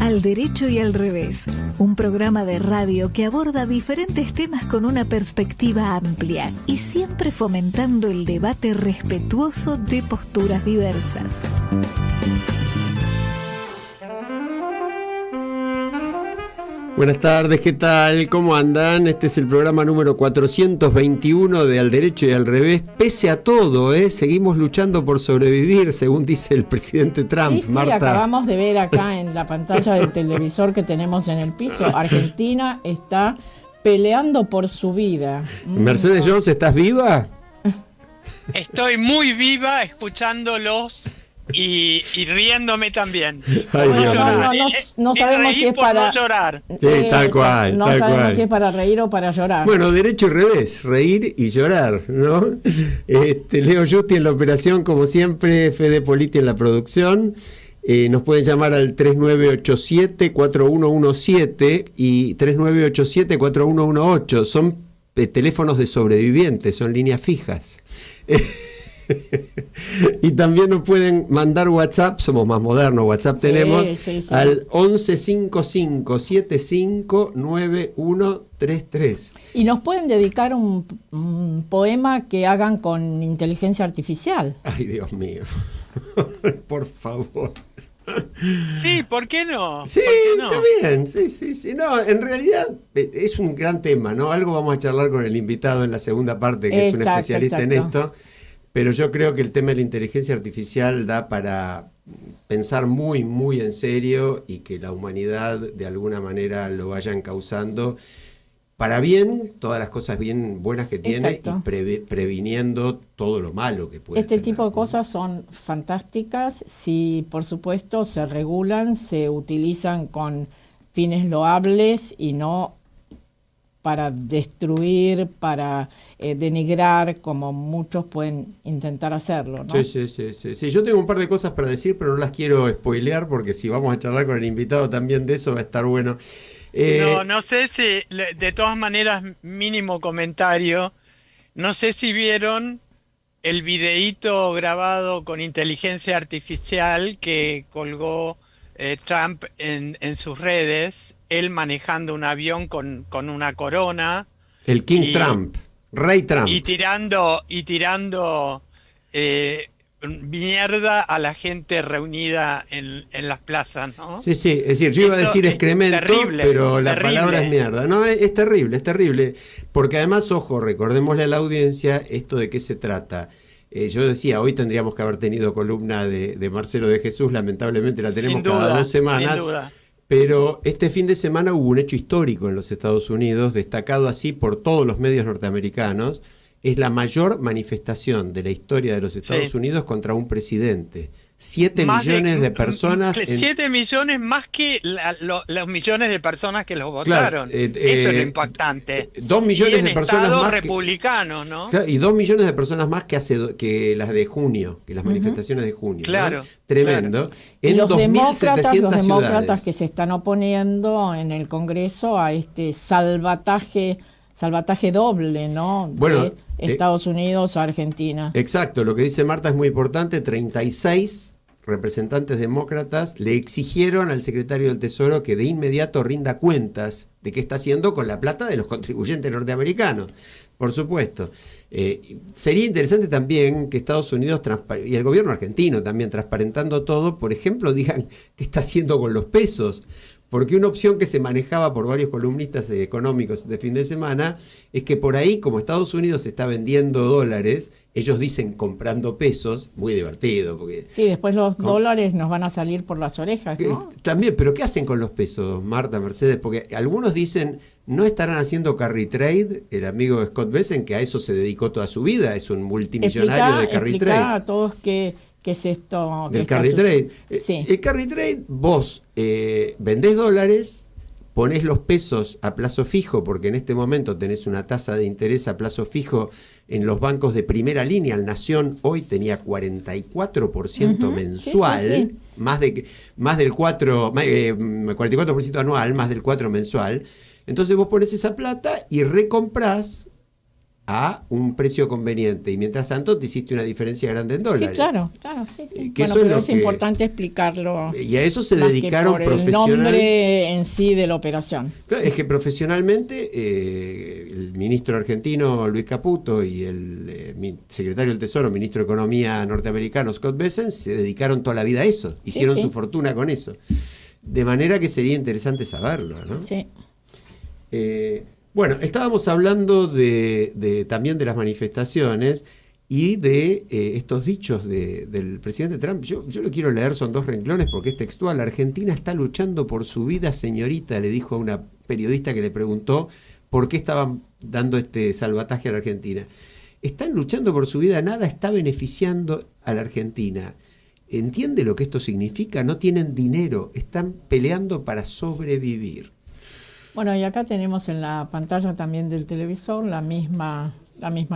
Al Derecho y al Revés, un programa de radio que aborda diferentes temas con una perspectiva amplia y siempre fomentando el debate respetuoso de posturas diversas. Buenas tardes, ¿qué tal? ¿Cómo andan? Este es el programa número 421 de Al Derecho y al Revés. Pese a todo, seguimos luchando por sobrevivir, según dice el presidente Trump. Sí, Marta. Acabamos de ver acá en la pantalla del televisor que tenemos en el piso, Argentina está peleando por su vida. Mercedes Jones, ¿estás viva? Estoy muy viva escuchándolos y riéndome también. Ay, Dios. No sabemos si es para para no llorar. Sí, tal cual. No tal sabemos cual. si es para reír o para llorar. Bueno, derecho y revés, reír y llorar, ¿no? Leo Justi en la operación, como siempre, Fede Politi en la producción. Nos pueden llamar al 3987-4117 y 3987-4118. Son teléfonos de sobrevivientes, son líneas fijas. Y también nos pueden mandar WhatsApp, somos más modernos, WhatsApp tenemos, al 1155759133. Y nos pueden dedicar un poema que hagan con inteligencia artificial. Ay, Dios mío. Por favor. Sí, ¿por qué no? Sí, ¿Por qué no? está bien, sí. No, en realidad es un gran tema, ¿no? Algo vamos a charlar con el invitado en la segunda parte, que es un especialista en esto. Pero yo creo que el tema de la inteligencia artificial da para pensar muy, muy en serio y que la humanidad de alguna manera lo vayan causando para bien, todas las cosas bien buenas que tiene y previniendo todo lo malo que puede tener. Tipo de cosas son fantásticas si, por supuesto, se regulan, se utilizan con fines loables y no para destruir, para denigrar, como muchos pueden intentar hacerlo, ¿no? Sí, yo tengo un par de cosas para decir, pero no las quiero spoilear, porque si vamos a charlar con el invitado también de eso va a estar bueno. No sé si, de todas maneras, mínimo comentario, no sé si vieron el videíto grabado con inteligencia artificial que colgó Trump en sus redes, él manejando un avión con una corona. El King Trump, Rey Trump. Y tirando mierda a la gente reunida en las plazas, ¿no? Sí, es decir, yo iba a decir excremento, terrible, pero la palabra es mierda. No, es terrible, porque además, ojo, recordémosle a la audiencia esto de qué se trata. Yo decía, hoy tendríamos que haber tenido columna de Marcelo de Jesús, lamentablemente la tenemos cada 2 semanas. Sin duda. Pero este fin de semana hubo un hecho histórico en los Estados Unidos, destacado así por todos los medios norteamericanos. Es la mayor manifestación de la historia de los Estados Unidos contra un presidente. 7 millones de personas. 7 millones más que los millones de personas que los votaron. Claro, eso es lo impactante. 2 millones de personas más republicanos, ¿no? Claro, y 2 millones de personas más que las de junio, que las manifestaciones de junio. Claro. ¿No? Tremendo. Claro. En los demócratas ciudades. Que se están oponiendo en el Congreso a este salvataje doble, ¿no? Bueno, de Estados Unidos a Argentina. Exacto, lo que dice Marta es muy importante. 36 representantes demócratas le exigieron al secretario del Tesoro que de inmediato rinda cuentas de qué está haciendo con la plata de los contribuyentes norteamericanos. Por supuesto. Sería interesante también que Estados Unidos y el gobierno argentino también, transparentando todo, por ejemplo, digan qué está haciendo con los pesos. Porque una opción que se manejaba por varios columnistas económicos de fin de semana es que por ahí, como Estados Unidos está vendiendo dólares, ellos dicen comprando pesos, muy divertido. Porque, sí, después los dólares nos van a salir por las orejas, ¿no? También, pero ¿qué hacen con los pesos, Marta, Mercedes? Porque algunos dicen, no estarán haciendo carry trade, el amigo Scott Bessent, que a eso se dedicó toda su vida, es un multimillonario de carry trade. A todos ¿qué es esto? Del carry trade. Sí. El carry trade, vos vendés dólares, ponés los pesos a plazo fijo, porque en este momento tenés una tasa de interés a plazo fijo en los bancos de primera línea. El Nación hoy tenía 44% mensual, sí. Más del 44% anual, más del 4% mensual. Entonces vos ponés esa plata y recomprás a un precio conveniente y mientras tanto te hiciste una diferencia grande en dólares. Sí, claro, sí. Que Bueno, eso pero es es importante explicarlo. Y a eso se más dedicaron que por el nombre en sí de la operación. Claro, es que profesionalmente el ministro argentino Luis Caputo y el secretario del Tesoro, ministro de Economía norteamericano Scott Bessent se dedicaron toda la vida a eso, hicieron su fortuna con eso. De manera que sería interesante saberlo, ¿no? Sí. Bueno, estábamos hablando también de las manifestaciones y de estos dichos del presidente Trump. Yo lo quiero leer, son 2 renglones porque es textual. Argentina está luchando por su vida, señorita, le dijo a una periodista que le preguntó por qué estaban dando este salvataje a la Argentina. Están luchando por su vida, nada está beneficiando a la Argentina. ¿Entiende lo que esto significa? No tienen dinero, están peleando para sobrevivir. Bueno, y acá tenemos en la pantalla también del televisor la misma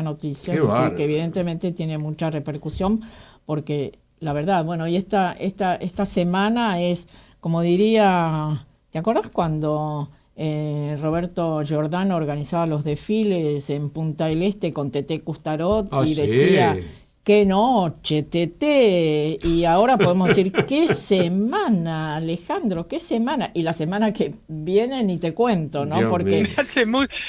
noticia, que evidentemente tiene mucha repercusión, porque la verdad, bueno, y esta semana es, como diría, ¿te acuerdas cuando Roberto Giordano organizaba los desfiles en Punta del Este con Tete Custarot y decía... Sí. ¡Qué noche, Tete! Y ahora podemos decir, ¡qué semana, Alejandro! ¡Qué semana! Y la semana que viene ni te cuento, ¿no? Dios Porque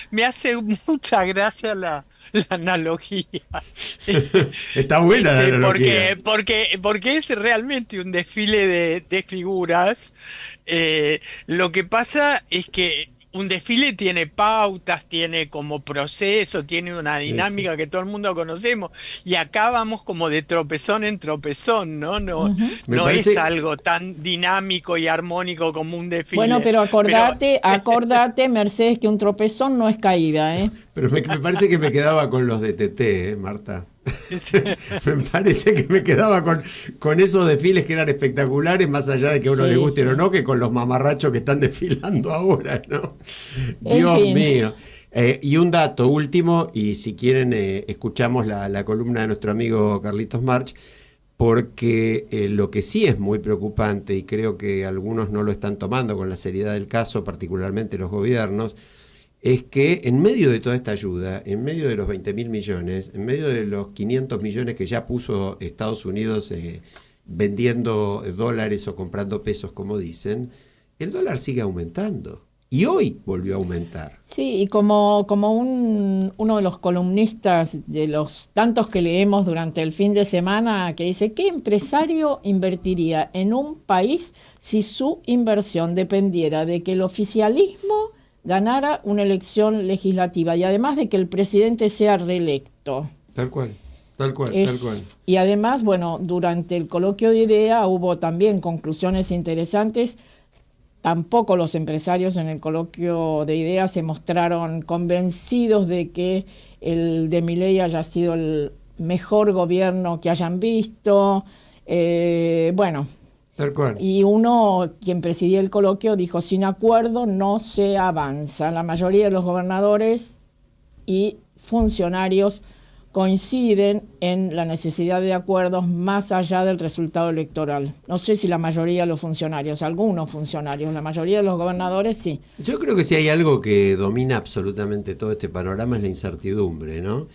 me hace mucha gracia la analogía. Está buena la analogía. Porque es realmente un desfile de figuras. Lo que pasa es que un desfile tiene pautas, tiene como proceso, tiene una dinámica que todo el mundo conocemos, y acá vamos como de tropezón en tropezón, ¿no? No es algo tan dinámico y armónico como un desfile. Bueno, pero acordate, Mercedes, que un tropezón no es caída, ¿eh? Pero me parece que me quedaba con los de TT, Marta. Me parece que me quedaba con esos desfiles que eran espectaculares, más allá de que a uno le gusten o no, que con los mamarrachos que están desfilando ahora, ¿no? Dios mío. Y un dato último, y si quieren escuchamos la columna de nuestro amigo Carlitos March, porque lo que sí es muy preocupante, y creo que algunos no lo están tomando con la seriedad del caso, particularmente los gobiernos, es que en medio de toda esta ayuda, en medio de los 20.000 millones, en medio de los 500 millones que ya puso Estados Unidos vendiendo dólares o comprando pesos, como dicen, el dólar sigue aumentando. Y hoy volvió a aumentar. Sí, y como uno de los columnistas de los tantos que leemos durante el fin de semana, que dice, ¿qué empresario invertiría en un país si su inversión dependiera de que el oficialismo ganara una elección legislativa y además de que el presidente sea reelecto? Tal cual. Y además, bueno, durante el coloquio de idea hubo también conclusiones interesantes. Tampoco los empresarios en el coloquio de ideas se mostraron convencidos de que el de Milei haya sido el mejor gobierno que hayan visto. Bueno, tal cual. Y quien presidía el coloquio, dijo, sin acuerdo no se avanza. La mayoría de los gobernadores y funcionarios coinciden en la necesidad de acuerdos más allá del resultado electoral. No sé si la mayoría de los funcionarios, algunos funcionarios, la mayoría de los gobernadores sí. Yo creo que si hay algo que domina absolutamente todo este panorama es la incertidumbre, ¿no?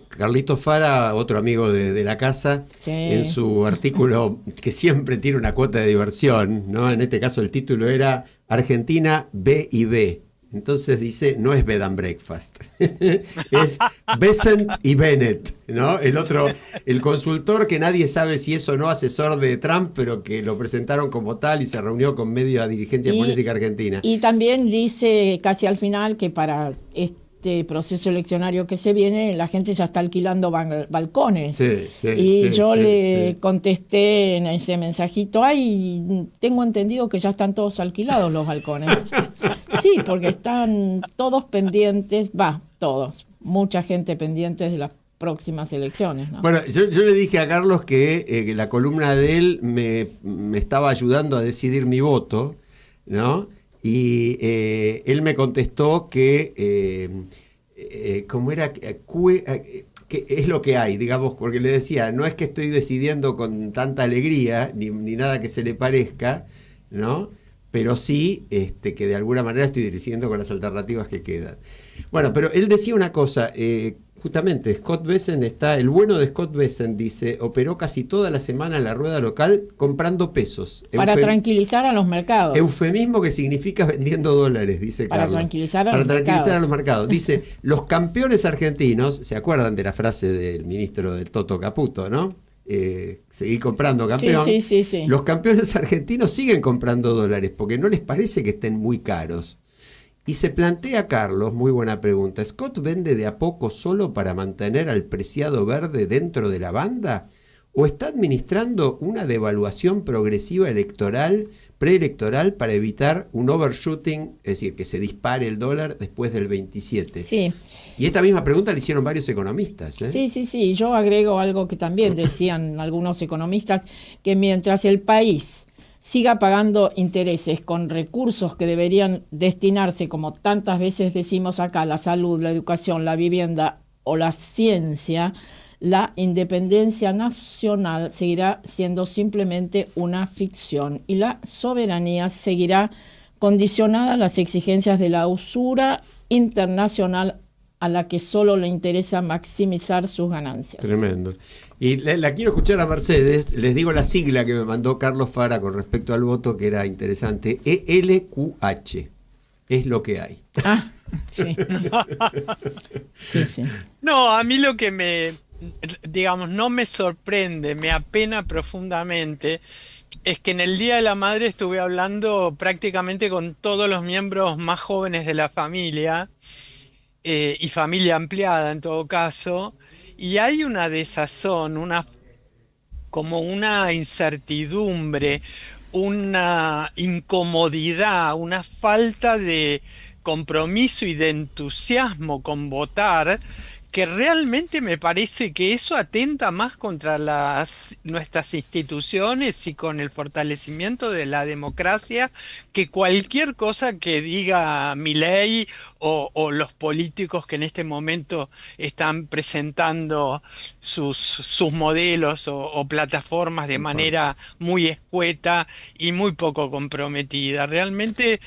Carlitos Fara, otro amigo de la casa, sí, en su artículo que siempre tiene una cuota de diversión, ¿no? En este caso el título era Argentina B y B. Entonces dice, no es Bed and Breakfast, es Bessent y Bennett, ¿no? El consultor que nadie sabe si es o no asesor de Trump, pero que lo presentaron como tal y se reunió con media dirigencia política argentina. Y también dice casi al final que para este proceso eleccionario que se viene, la gente ya está alquilando balcones. Yo le contesté en ese mensajito, tengo entendido que ya están todos alquilados los balcones. Sí, porque están todos pendientes, mucha gente pendiente de las próximas elecciones, ¿no? Bueno, yo le dije a Carlos que la columna de él me estaba ayudando a decidir mi voto, ¿no? Y él me contestó que, ¿cómo era? Que es lo que hay, digamos, porque le decía, no es que estoy decidiendo con tanta alegría, ni nada que se le parezca, ¿no? pero sí que de alguna manera estoy diciendo con las alternativas que quedan. Bueno, pero él decía una cosa, justamente Scott Bessent el bueno de Scott Bessent dice, operó casi toda la semana en la rueda local comprando pesos. Para tranquilizar a los mercados. Eufemismo que significa vendiendo dólares, dice Carlos. Para tranquilizar a los mercados. Dice, los campeones argentinos, ¿se acuerdan de la frase del ministro del Toto Caputo, no? Seguir comprando, campeón. Sí. Los campeones argentinos siguen comprando dólares porque no les parece que estén muy caros. Y se plantea, Carlos, muy buena pregunta, ¿Scott vende de a poco solo para mantener al preciado verde dentro de la banda? ¿O está administrando una devaluación progresiva preelectoral para evitar un overshooting, es decir, que se dispare el dólar después del 27? Sí. Y esta misma pregunta le hicieron varios economistas. Sí. Yo agrego algo que también decían algunos economistas, que mientras el país siga pagando intereses con recursos que deberían destinarse, como tantas veces decimos acá, la salud, la educación, la vivienda o la ciencia, la independencia nacional seguirá siendo simplemente una ficción y la soberanía seguirá condicionada a las exigencias de la usura internacional a la que solo le interesa maximizar sus ganancias. Tremendo. Y la quiero escuchar a Mercedes. Les digo la sigla que me mandó Carlos Fara con respecto al voto, que era interesante. ELQH. Es lo que hay. Ah, sí. Sí. No, a mí lo que no me sorprende, me apena profundamente, es que en el Día de la Madre estuve hablando prácticamente con todos los miembros más jóvenes de la familia, y familia ampliada en todo caso, y hay una desazón, como una incertidumbre, una incomodidad, una falta de compromiso y de entusiasmo con votar, que realmente me parece que eso atenta más contra nuestras instituciones y con el fortalecimiento de la democracia que cualquier cosa que diga Milei o los políticos que en este momento están presentando sus modelos o plataformas de manera muy escueta y muy poco comprometida. Realmente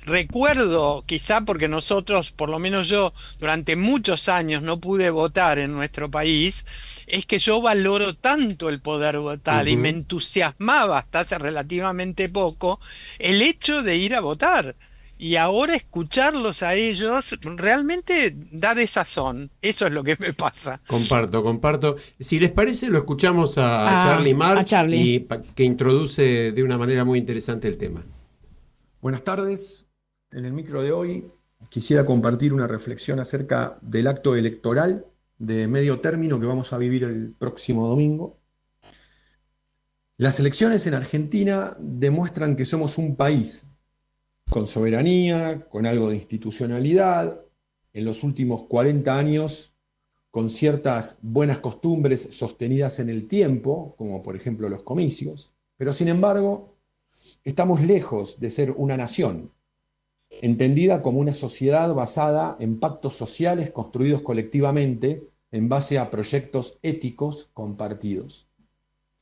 recuerdo, quizá porque nosotros, por lo menos yo, durante muchos años no pude votar en nuestro país, es que yo valoro tanto el poder votar y me entusiasmaba hasta hace relativamente poco el hecho de ir a votar. Y ahora escucharlos a ellos realmente da desazón. Eso es lo que me pasa. Comparto. Si les parece, lo escuchamos a Charlie March, que introduce de una manera muy interesante el tema. Buenas tardes. En el micro de hoy quisiera compartir una reflexión acerca del acto electoral de medio término que vamos a vivir el próximo domingo. Las elecciones en Argentina demuestran que somos un país con soberanía, con algo de institucionalidad, en los últimos 40 años con ciertas buenas costumbres sostenidas en el tiempo, como por ejemplo los comicios, pero sin embargo estamos lejos de ser una nación, entendida como una sociedad basada en pactos sociales construidos colectivamente en base a proyectos éticos compartidos.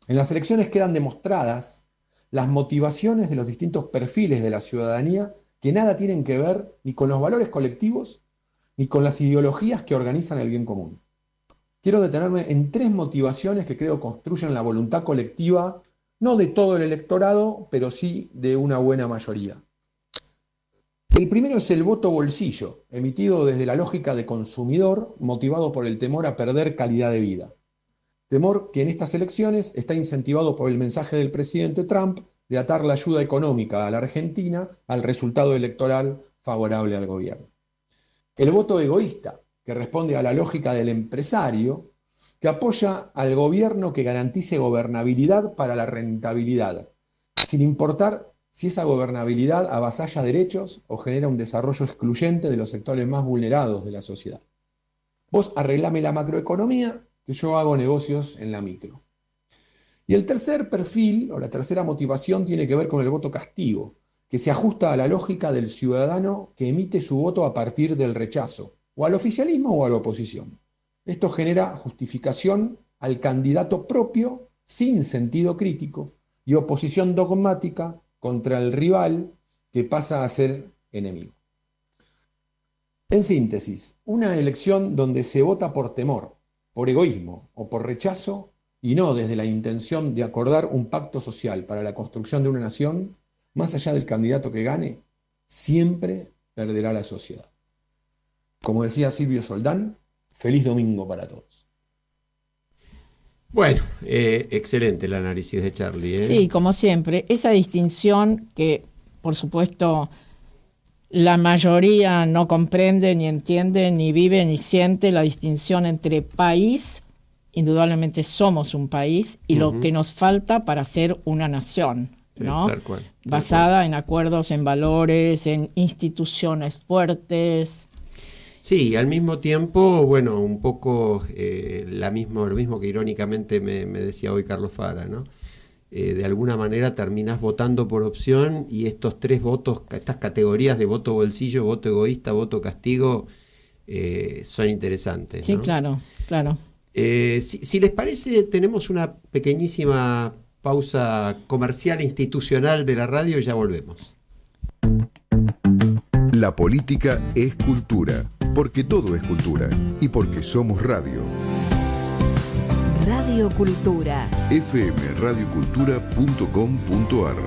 En las elecciones quedan demostradas las motivaciones de los distintos perfiles de la ciudadanía que nada tienen que ver ni con los valores colectivos ni con las ideologías que organizan el bien común. Quiero detenerme en 3 motivaciones que creo construyen la voluntad colectiva, no de todo el electorado, pero sí de una buena mayoría. El primero es el voto bolsillo, emitido desde la lógica de consumidor, motivado por el temor a perder calidad de vida. Temor que en estas elecciones está incentivado por el mensaje del presidente Trump de atar la ayuda económica a la Argentina al resultado electoral favorable al gobierno. El voto egoísta, que responde a la lógica del empresario, que apoya al gobierno que garantice gobernabilidad para la rentabilidad, sin importar si esa gobernabilidad avasalla derechos o genera un desarrollo excluyente de los sectores más vulnerados de la sociedad. Vos arreglame la macroeconomía, que yo hago negocios en la micro. Y el tercer perfil, o la tercera motivación, tiene que ver con el voto castigo, que se ajusta a la lógica del ciudadano que emite su voto a partir del rechazo, o al oficialismo o a la oposición. Esto genera justificación al candidato propio sin sentido crítico y oposición dogmática contra el rival que pasa a ser enemigo. En síntesis, una elección donde se vota por temor, por egoísmo o por rechazo y no desde la intención de acordar un pacto social para la construcción de una nación, más allá del candidato que gane, siempre perderá la sociedad. Como decía Silvio Soldán, feliz domingo para todos. Bueno, excelente el análisis de Charlie. Sí, como siempre, esa distinción que, por supuesto, la mayoría no comprende, ni entiende, ni vive, ni siente, la distinción entre país, indudablemente somos un país, y lo que nos falta para ser una nación, ¿no? Tal cual, basada en acuerdos, en valores, en instituciones fuertes. Sí, al mismo tiempo, bueno, un poco lo mismo que irónicamente me decía hoy Carlos Fara, ¿no? De alguna manera terminás votando por opción y estos tres votos, estas categorías de voto bolsillo, voto egoísta, voto castigo, son interesantes, Sí, ¿no? claro. Si les parece, tenemos una pequeñísima pausa comercial institucional de la radio y ya volvemos. La política es cultura, porque todo es cultura y porque somos radio. Radio Cultura. fmradiocultura.com.ar.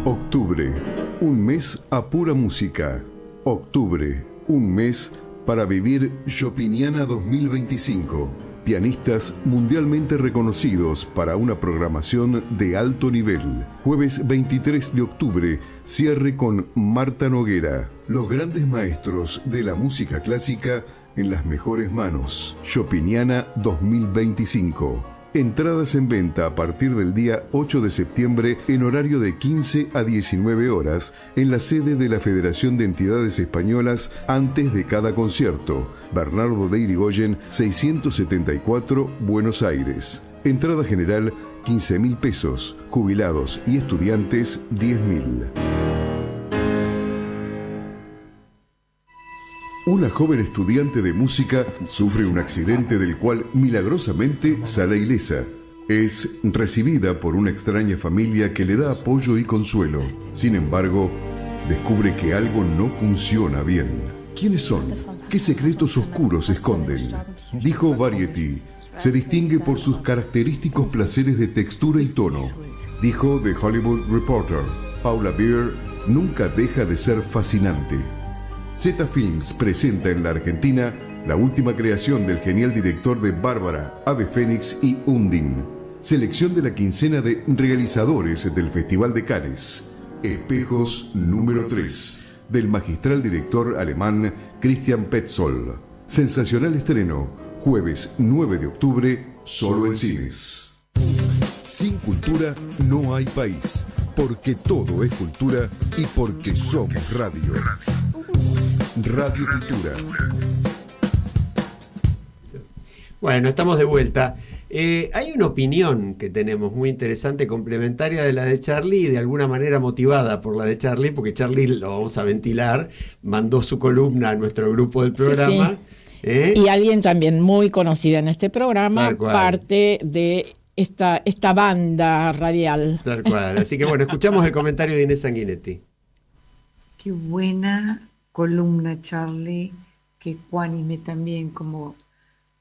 Octubre, un mes a pura música. Octubre, un mes para vivir Chopiniana 2025. Pianistas mundialmente reconocidos para una programación de alto nivel. Jueves 23 de octubre, cierre con Marta Noguera. Los grandes maestros de la música clásica en las mejores manos. Chopiniana 2025. Entradas en venta a partir del día 8 de septiembre en horario de 15 a 19 horas en la sede de la Federación de Entidades Españolas antes de cada concierto. Bernardo de Irigoyen, 674, Buenos Aires. Entrada general, 15.000 pesos. Jubilados y estudiantes, 10.000. Una joven estudiante de música sufre un accidente del cual milagrosamente sale ilesa. Es recibida por una extraña familia que le da apoyo y consuelo. Sin embargo, descubre que algo no funciona bien. ¿Quiénes son? ¿Qué secretos oscuros esconden? Dijo Variety. Se distingue por sus característicos placeres de textura y tono. Dijo The Hollywood Reporter. Paula Beer nunca deja de ser fascinante. Zeta Films presenta en la Argentina la última creación del genial director de Bárbara, Ave Fénix y Undine. Selección de la quincena de realizadores del Festival de Cannes. Espejos número 3, del magistral director alemán Christian Petzold. Sensacional estreno, jueves 9 de octubre, solo en cines. Sin cultura no hay país, porque todo es cultura y porque somos radio. Radio Cultura. Bueno, estamos de vuelta. Hay una opinión que tenemos muy interesante, complementaria de la de Charlie y de alguna manera motivada por la de Charlie, porque Charlie, lo vamos a ventilar, mandó su columna a nuestro grupo del programa. Sí. Y alguien también muy conocida en este programa, parte de esta banda radial. Tal cual. Así que bueno, escuchamos el comentario de Inés Sanguinetti. Qué buena columna, Charlie, que ecuánime también, como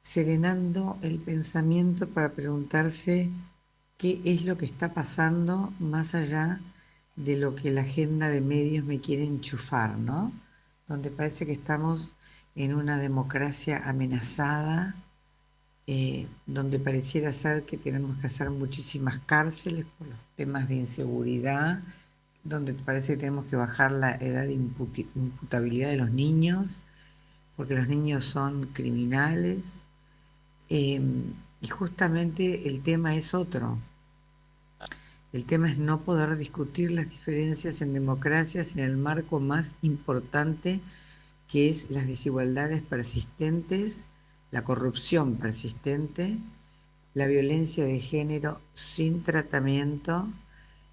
serenando el pensamiento para preguntarse qué es lo que está pasando más allá de lo que la agenda de medios me quiere enchufar, ¿no? Donde parece que estamos en una democracia amenazada, donde pareciera ser que tenemos que hacer muchísimas cárceles por los temas de inseguridad, donde parece que tenemos que bajar la edad de imputabilidad de los niños, porque los niños son criminales, y justamente el tema es otro. El tema es no poder discutir las diferencias en democracias en el marco más importante, que es las desigualdades persistentes, la corrupción persistente, la violencia de género sin tratamiento,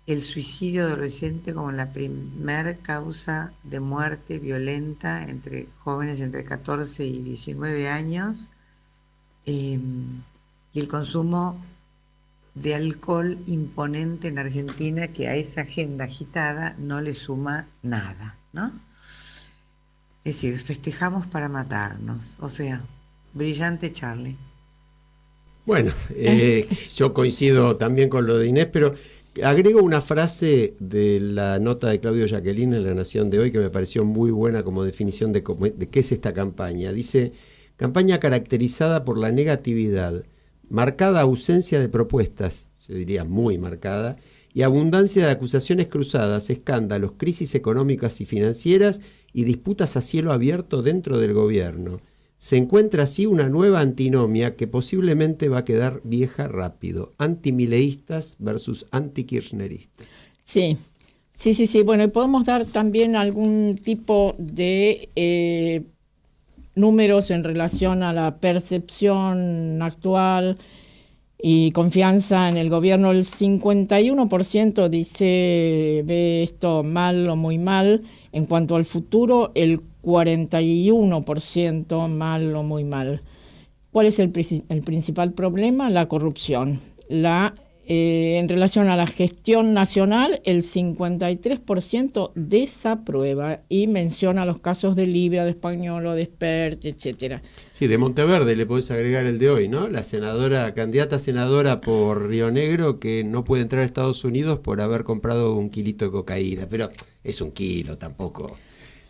el suicidio adolescente como la primer causa de muerte violenta entre jóvenes entre 14 y 19 años, y el consumo de alcohol imponente en Argentina que a esa agenda agitada no le suma nada, ¿no? Es decir, festejamos para matarnos. O sea, brillante, Charlie. Bueno, yo coincido también con lo de Inés, pero agrego una frase de la nota de Claudio Jacqueline en La Nación de hoy que me pareció muy buena como definición de qué es esta campaña. Dice: campaña caracterizada por la negatividad, marcada ausencia de propuestas, yo diría muy marcada, y abundancia de acusaciones cruzadas, escándalos, crisis económicas y financieras y disputas a cielo abierto dentro del gobierno. Se encuentra así una nueva antinomia que posiblemente va a quedar vieja rápido. Antimileístas versus antikirchneristas. Sí. Bueno, y podemos dar también algún tipo de números en relación a la percepción actual y confianza en el gobierno. El 51% dice ve esto mal o muy mal. En cuanto al futuro, el 41% mal o muy mal. ¿Cuál es el principal problema? La corrupción. En relación a la gestión nacional, el 53% desaprueba y menciona los casos de Libra, de Españolo, de Espert, etcétera. Sí, de Monteverde le podés agregar el de hoy, ¿no? La candidata senadora por Río Negro que no puede entrar a Estados Unidos por haber comprado 1 kilito de cocaína, pero es 1 kilo, tampoco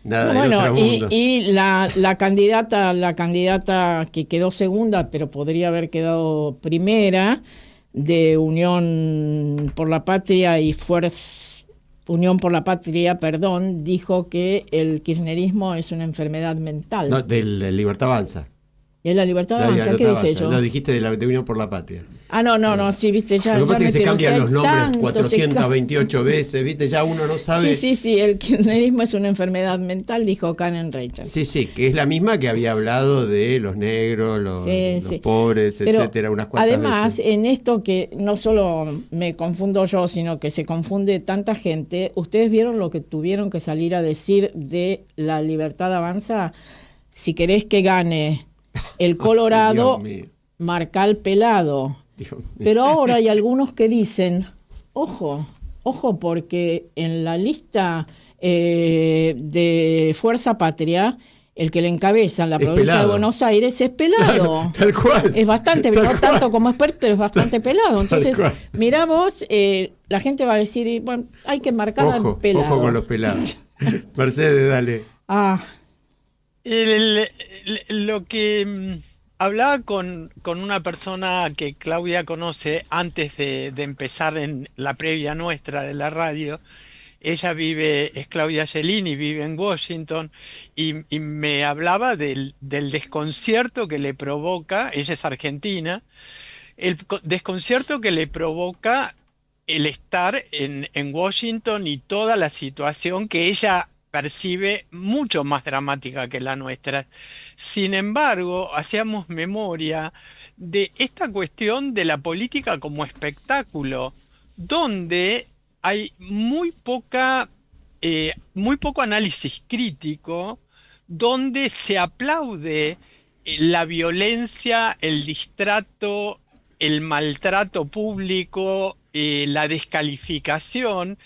nada del otro mundo. Y la candidata que quedó segunda, pero podría haber quedado primera, de Unión por la Patria, dijo que el kirchnerismo es una enfermedad mental. No, del Libertad Avanza. ¿Es la Libertad Avanza? ¿Qué dije yo? No, dijiste de Unión por la Patria. No, sí, viste, ya. Lo que pasa es que se cambian los nombres tanto, 428 veces, viste, ya uno no sabe. Sí, el kirchnerismo es una enfermedad mental, dijo Karen Reichert. Sí, que es la misma que había hablado de los negros, los pobres, pero etcétera, unas cuantas además, veces. en esto que no solo me confundo yo, sino que se confunde tanta gente, ¿ustedes vieron lo que tuvieron que salir a decir de la Libertad Avanza? Si querés que gane el Colorado, marca el pelado. Pero ahora hay algunos que dicen, ojo, porque en la lista de Fuerza Patria, el que le encabeza en la provincia de Buenos Aires es pelado. Claro, tal cual. Es bastante, no tanto como Espert, pero es bastante pelado. Entonces, mirá vos, la gente va a decir, bueno, hay que marcar al pelado. Ojo con los pelados. Mercedes, dale. Lo que hablaba con una persona que Claudia conoce antes de empezar en la previa nuestra de la radio. Ella es Claudia Gelini, vive en Washington, y me hablaba del desconcierto que le provoca, ella es argentina, el desconcierto que le provoca el estar en Washington y toda la situación que ella percibe mucho más dramática que la nuestra. Sin embargo, hacíamos memoria de esta cuestión de la política como espectáculo, donde hay muy poco análisis crítico, donde se aplaude la violencia, el distrato, el maltrato público, la descalificación.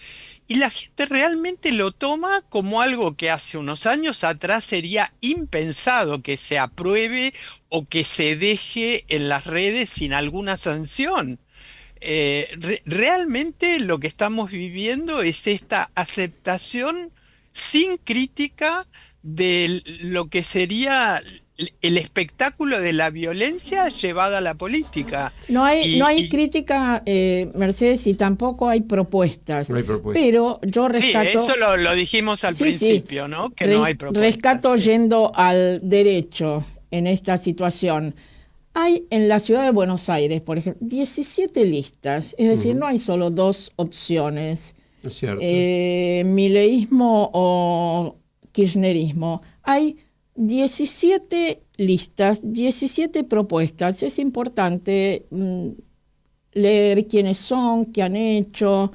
Y la gente realmente lo toma como algo que hace unos años atrás sería impensado que se apruebe o que se deje en las redes sin alguna sanción. Realmente lo que estamos viviendo es esta aceptación sin crítica de lo que sería el espectáculo de la violencia llevada a la política. No hay crítica, Mercedes, y tampoco hay propuestas. No hay propuestas. Pero yo rescato... Sí, eso lo dijimos al principio, ¿no? Que no hay propuestas. Rescato yendo al derecho en esta situación. Hay en la ciudad de Buenos Aires, por ejemplo, 17 listas. Es decir, no hay solo 2 opciones. Es cierto. Mileísmo o kirchnerismo. Hay 17 listas, 17 propuestas. Es importante leer quiénes son, qué han hecho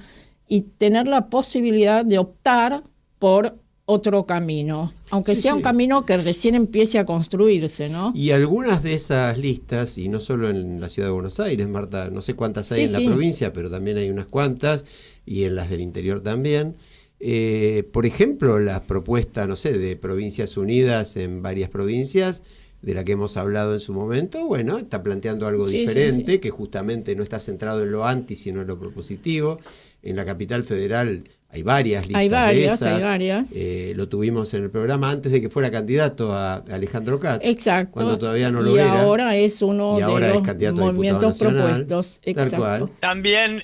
y tener la posibilidad de optar por otro camino, aunque Sí, sea sí. un camino que recién empiece a construirse, ¿no? Y algunas de esas listas, y no solo en la ciudad de Buenos Aires, Marta, no sé cuántas hay Sí, en la sí. provincia, pero también hay unas cuantas, y en las del interior también. Por ejemplo, la propuesta, no sé, de Provincias Unidas en varias provincias, de la que hemos hablado en su momento, bueno, está planteando algo Sí, diferente, sí, sí. que justamente no está centrado en lo anti, sino en lo propositivo. En la capital federal hay varias listas Hay varias, de esas. hay varias. Lo tuvimos en el programa antes de que fuera candidato a Alejandro Katz. Exacto. Cuando todavía no lo y era. ahora es uno Y ahora de es los candidato a diputado movimientos nacional, propuestos. tal Exacto. cual. También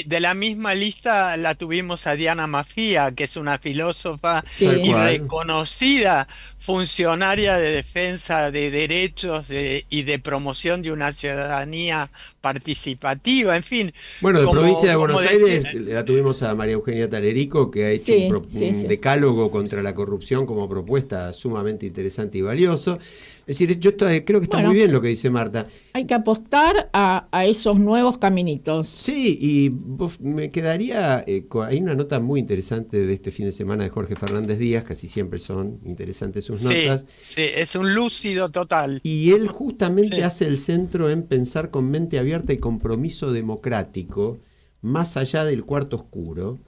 de la misma lista la tuvimos a Diana Mafía, que es una filósofa Sí. Tal y cual. reconocida funcionaria de defensa de derechos y de promoción de una ciudadanía participativa, en fin. Bueno, de como- provincia de como Buenos decía- Aires la tuvimos a María Eugenia Talerico, que ha hecho Sí, un sí, sí. decálogo contra la corrupción como propuesta sumamente interesante y valioso. Es decir, creo que está Bueno. muy bien lo que dice Marta. Hay que apostar a esos nuevos caminitos. Sí, y me quedaría, hay una nota muy interesante de este fin de semana de Jorge Fernández Díaz, casi siempre son interesantes sus Sí, notas. sí, es un lúcido total. Y él justamente Sí. hace el centro en pensar con mente abierta y compromiso democrático, más allá del cuarto oscuro.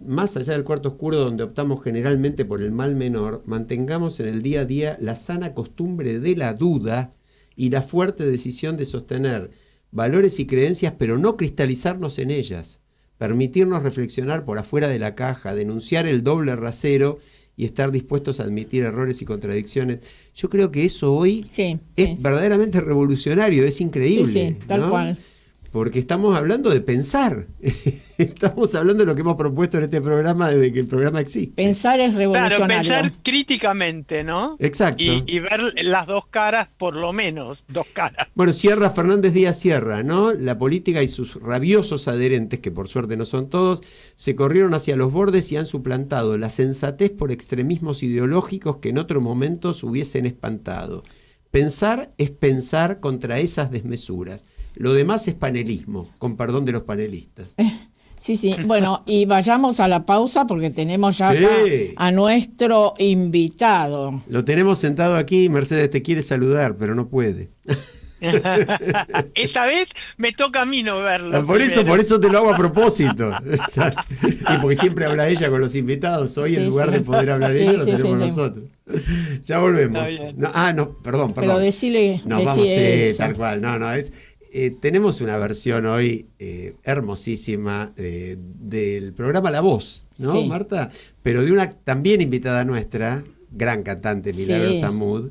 Más allá del cuarto oscuro donde optamos generalmente por el mal menor, mantengamos en el día a día la sana costumbre de la duda y la fuerte decisión de sostener valores y creencias, pero no cristalizarnos en ellas. Permitirnos reflexionar por afuera de la caja, denunciar el doble rasero y estar dispuestos a admitir errores y contradicciones. Yo creo que eso hoy Sí, es sí. verdaderamente revolucionario, es increíble. Sí, sí, tal ¿no? cual. Porque estamos hablando de pensar. Estamos hablando de lo que hemos propuesto en este programa desde que el programa existe. Pensar es revolucionario. Claro, pensar críticamente, ¿no? Exacto. Y ver las dos caras, por lo menos, dos caras. Bueno, cierra Fernández Díaz Sierra, ¿no? La política y sus rabiosos adherentes, que por suerte no son todos, se corrieron hacia los bordes y han suplantado la sensatez por extremismos ideológicos que en otros momentos hubiesen espantado. Pensar es pensar contra esas desmesuras. Lo demás es panelismo, con perdón de los panelistas. Sí, sí. Bueno, y vayamos a la pausa porque tenemos ya Sí. acá a nuestro invitado. Lo tenemos sentado aquí, Mercedes te quiere saludar, pero no puede. Esta vez me toca a mí no verlo. Por primero. eso te lo hago a propósito. Y porque siempre habla ella con los invitados. Hoy en Sí, lugar sí. de poder hablar Sí, ella, lo sí, tenemos sí, sí. nosotros. Ya volvemos. Está bien. No, perdón. Pero decile, Nos decí vamos, sí, eso. tal cual. No, tenemos una versión hoy hermosísima del programa La Voz, ¿no, Sí. Marta? Pero de una también invitada nuestra, gran cantante, Milagros Sí. Amud,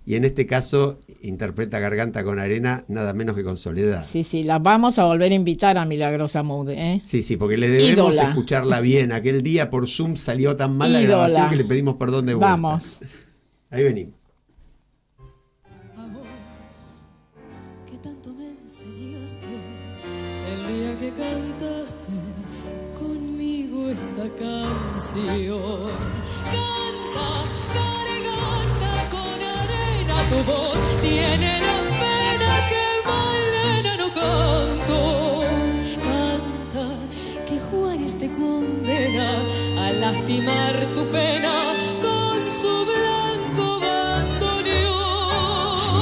y en este caso interpreta Garganta con Arena, nada menos que con Soledad. Sí, sí, la vamos a volver a invitar a Milagrosa Mood, ¿eh? Sí, porque le debemos Ídola. escucharla bien. Aquel día por Zoom salió tan mal la Ídola. grabación que le pedimos perdón de vuelta. Vamos. Ahí venimos. A vos, que tanto me enseñaste, el día que cantaste conmigo esta canción. Canta, garganta con arena, tu voz tiene la pena que Malena no canto. Canta, que Juárez te condena a lastimar tu pena con su blanco bandoneón.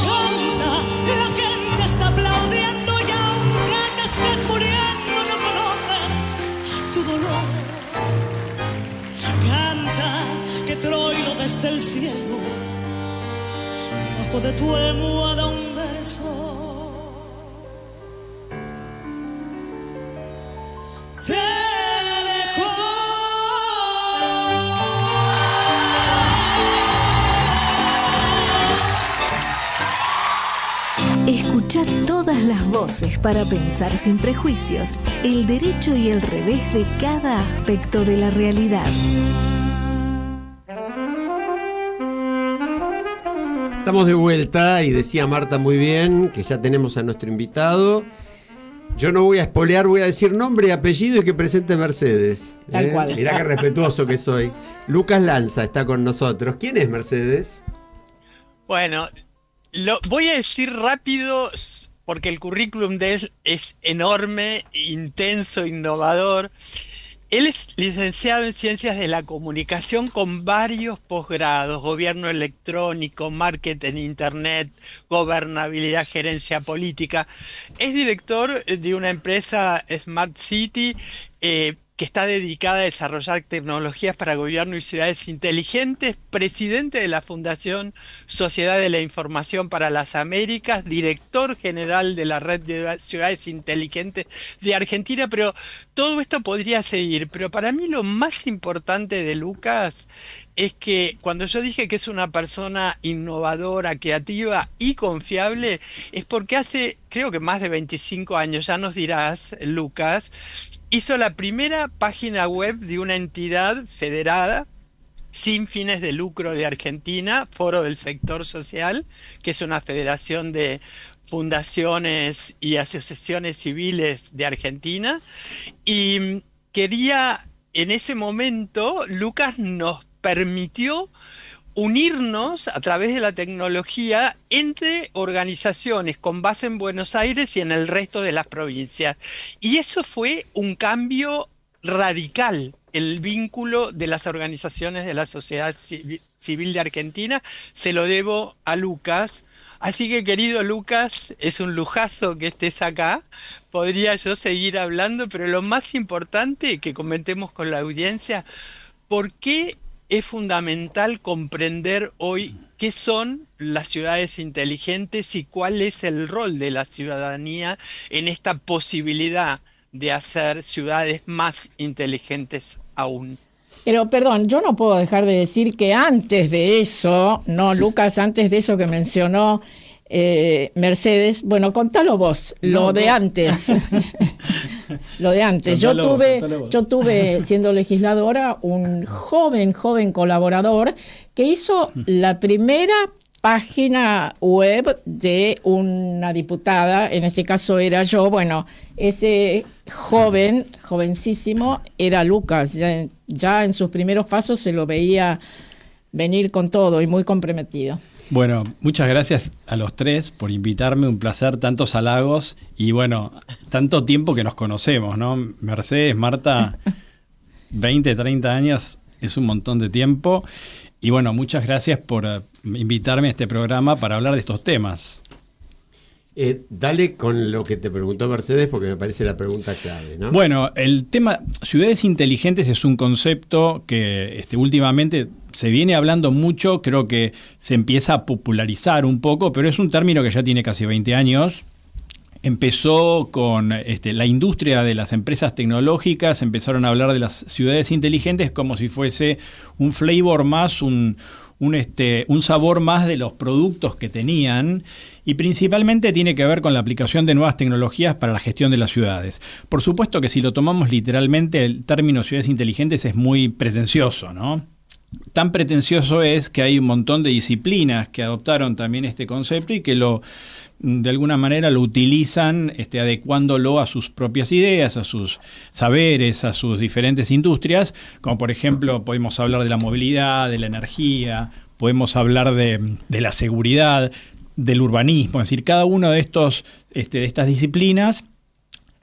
Canta, la gente está aplaudiendo y aunque te estés muriendo no conocen tu dolor. Canta, que Troilo desde el cielo, debajo de tu almohada un verso te Escucha todas las voces para pensar sin prejuicios, el derecho y el revés de cada aspecto de la realidad. Estamos de vuelta y decía Marta muy bien que ya tenemos a nuestro invitado. Yo no voy a espolear, voy a decir nombre y apellido y que presente Mercedes. Tal cual. Mirá qué respetuoso que soy. Lucas Lanza está con nosotros. ¿Quién es Mercedes? Bueno, lo voy a decir rápido porque el currículum de él es enorme, intenso, innovador. Él es licenciado en Ciencias de la Comunicación con varios posgrados: Gobierno Electrónico, Marketing Internet, Gobernabilidad, Gerencia Política. Es director de una empresa Smart City que está dedicada a desarrollar tecnologías para gobierno y ciudades inteligentes, presidente de la Fundación Sociedad de la Información para las Américas, director general de la Red de Ciudades Inteligentes de Argentina, pero todo esto podría seguir. Pero para mí lo más importante de Lucas es que cuando yo dije que es una persona innovadora, creativa y confiable, es porque hace, creo que más de 25 años, ya nos dirás, Lucas, hizo la primera página web de una entidad federada sin fines de lucro de Argentina, Foro del Sector Social, que es una federación de fundaciones y asociaciones civiles de Argentina. Y quería, en ese momento, Lucas nos permitió unirnos a través de la tecnología entre organizaciones con base en Buenos Aires y en el resto de las provincias. Y eso fue un cambio radical, el vínculo de las organizaciones de la sociedad civil de Argentina. Se lo debo a Lucas. Así que, querido Lucas, es un lujazo que estés acá. Podría yo seguir hablando, pero lo más importante que comentemos con la audiencia: ¿por qué es fundamental comprender hoy qué son las ciudades inteligentes y cuál es el rol de la ciudadanía en esta posibilidad de hacer ciudades más inteligentes aún? Pero perdón, yo no puedo dejar de decir que antes de eso, no, Lucas, antes de eso que mencionó Mercedes, bueno, contalo vos, lo de antes. Lo de antes. Yo tuve, siendo legisladora, un joven colaborador que hizo la primera página web de una diputada, en este caso era yo. Bueno, ese jovencísimo era Lucas, ya en sus primeros pasos se lo veía venir con todo y muy comprometido. Bueno, muchas gracias a los tres por invitarme, un placer, tantos halagos y bueno, tanto tiempo que nos conocemos, ¿no? Mercedes, Marta, 20, 30 años es un montón de tiempo y bueno, muchas gracias por invitarme a este programa para hablar de estos temas. Dale con lo que te preguntó Mercedes porque me parece la pregunta clave, ¿no? Bueno, el tema ciudades inteligentes es un concepto que últimamente se viene hablando mucho, creo que se empieza a popularizar un poco, pero es un término que ya tiene casi 20 años. Empezó con la industria de las empresas tecnológicas, empezaron a hablar de las ciudades inteligentes como si fuese un flavor más, un sabor más de los productos que tenían, y principalmente tiene que ver con la aplicación de nuevas tecnologías para la gestión de las ciudades. Por supuesto que si lo tomamos literalmente, el término ciudades inteligentes es muy pretencioso, ¿no? Tan pretencioso es que hay un montón de disciplinas que adoptaron también este concepto y que de alguna manera lo utilizan adecuándolo a sus propias ideas, a sus saberes, a sus diferentes industrias, como por ejemplo podemos hablar de la movilidad, de la energía, podemos hablar de la seguridad, del urbanismo, es decir, cada uno de estas disciplinas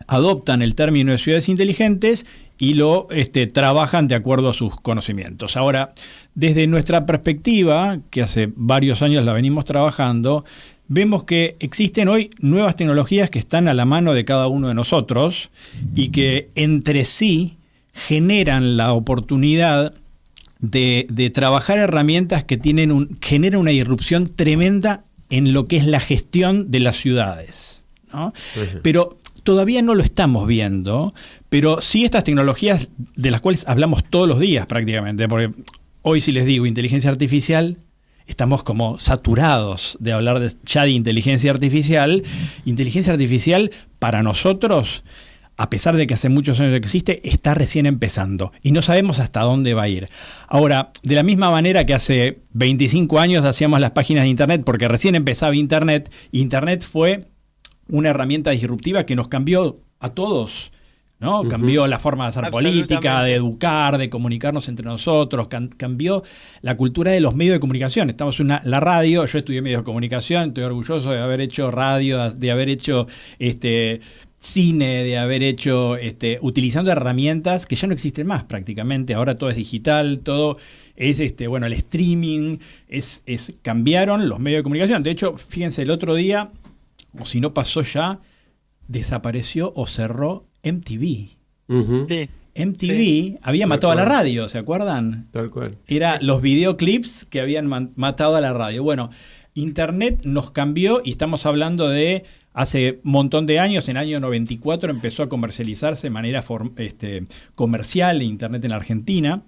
adoptan el término de ciudades inteligentes y lo trabajan de acuerdo a sus conocimientos. Ahora, desde nuestra perspectiva, que hace varios años la venimos trabajando, vemos que existen hoy nuevas tecnologías que están a la mano de cada uno de nosotros y que entre sí generan la oportunidad de trabajar herramientas que generan una irrupción tremenda en lo que es la gestión de las ciudades, ¿no? Uh-huh. Pero todavía no lo estamos viendo, pero sí estas tecnologías de las cuales hablamos todos los días prácticamente, porque hoy si les digo inteligencia artificial, estamos como saturados de hablar ya de inteligencia artificial. Inteligencia artificial para nosotros, a pesar de que hace muchos años que existe, está recién empezando y no sabemos hasta dónde va a ir. Ahora, de la misma manera que hace 25 años hacíamos las páginas de Internet, porque recién empezaba Internet fue una herramienta disruptiva que nos cambió a todos, ¿no? Uh-huh. Cambió la forma de hacer política, de educar, de comunicarnos entre nosotros, cambió la cultura de los medios de comunicación. Estamos en la radio, yo estudié medios de comunicación, estoy orgulloso de haber hecho radio, de haber hecho cine, de haber hecho, utilizando herramientas que ya no existen más prácticamente. Ahora todo es digital, todo es, bueno, el streaming, cambiaron los medios de comunicación. De hecho, fíjense, el otro día, o si no pasó ya, desapareció o cerró MTV. Sí. MTV había matado a la radio, ¿se acuerdan? Tal cual. Era los videoclips que habían matado a la radio. Bueno, Internet nos cambió y estamos hablando de hace un montón de años. En el año 94 empezó a comercializarse de manera comercial Internet en la Argentina.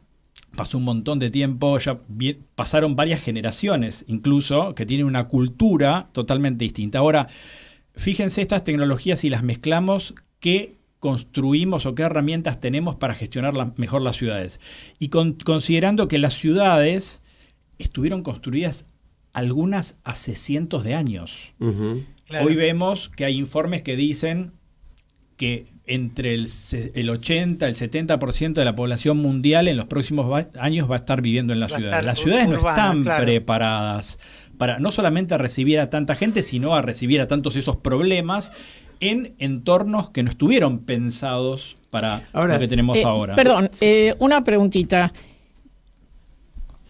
Pasó un montón de tiempo, ya pasaron varias generaciones incluso, que tienen una cultura totalmente distinta. Ahora, fíjense estas tecnologías y las mezclamos, ¿qué construimos o qué herramientas tenemos para gestionar mejor las ciudades? Y considerando que las ciudades estuvieron construidas algunas hace cientos de años. Claro. Hoy vemos que hay informes que dicen que entre el 80, el 70% de la población mundial en los próximos años va a estar viviendo en la ciudad. Las ciudades no están preparadas para no solamente a recibir a tanta gente, sino a recibir a tantos esos problemas en entornos que no estuvieron pensados para lo que tenemos ahora. Perdón, una preguntita.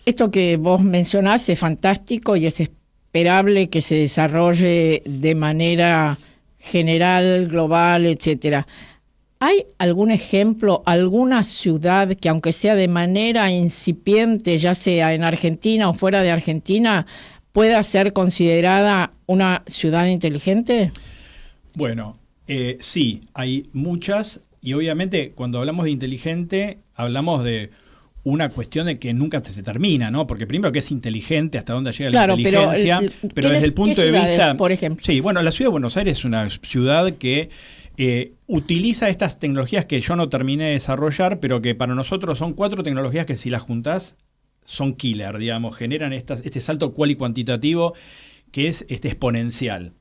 Esto que vos mencionás es fantástico y es esperable que se desarrolle de manera general, global, etcétera. ¿Hay algún ejemplo, alguna ciudad que, aunque sea de manera incipiente, ya sea en Argentina o fuera de Argentina, pueda ser considerada una ciudad inteligente? Bueno, sí, hay muchas, y obviamente cuando hablamos de inteligente hablamos de una cuestión de que nunca se termina, ¿no? Porque primero que es inteligente, hasta dónde llega la inteligencia, pero desde el punto de vista, por ejemplo. Sí, bueno, la ciudad de Buenos Aires es una ciudad que utiliza estas tecnologías que yo no terminé de desarrollar, pero que para nosotros son 4 tecnologías que si las juntás son killer, digamos, generan este salto cual y cuantitativo que es exponencial.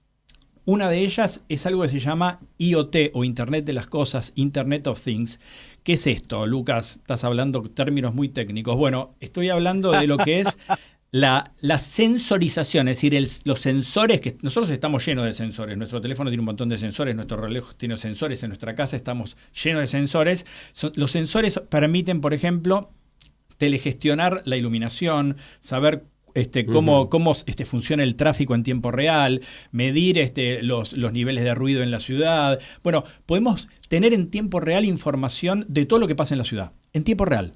Una de ellas es algo que se llama IoT o Internet de las Cosas, Internet of Things. ¿Qué es esto, Lucas? Estás hablando términos muy técnicos. Bueno, estoy hablando de lo que es la sensorización, es decir, los sensores, que nosotros estamos llenos de sensores. Nuestro teléfono tiene un montón de sensores, nuestro reloj tiene sensores, en nuestra casa estamos llenos de sensores. Los sensores permiten, por ejemplo, telegestionar la iluminación, saber cómo funciona el tráfico en tiempo real, medir los niveles de ruido en la ciudad. Bueno, podemos tener en tiempo real información de todo lo que pasa en la ciudad, en tiempo real.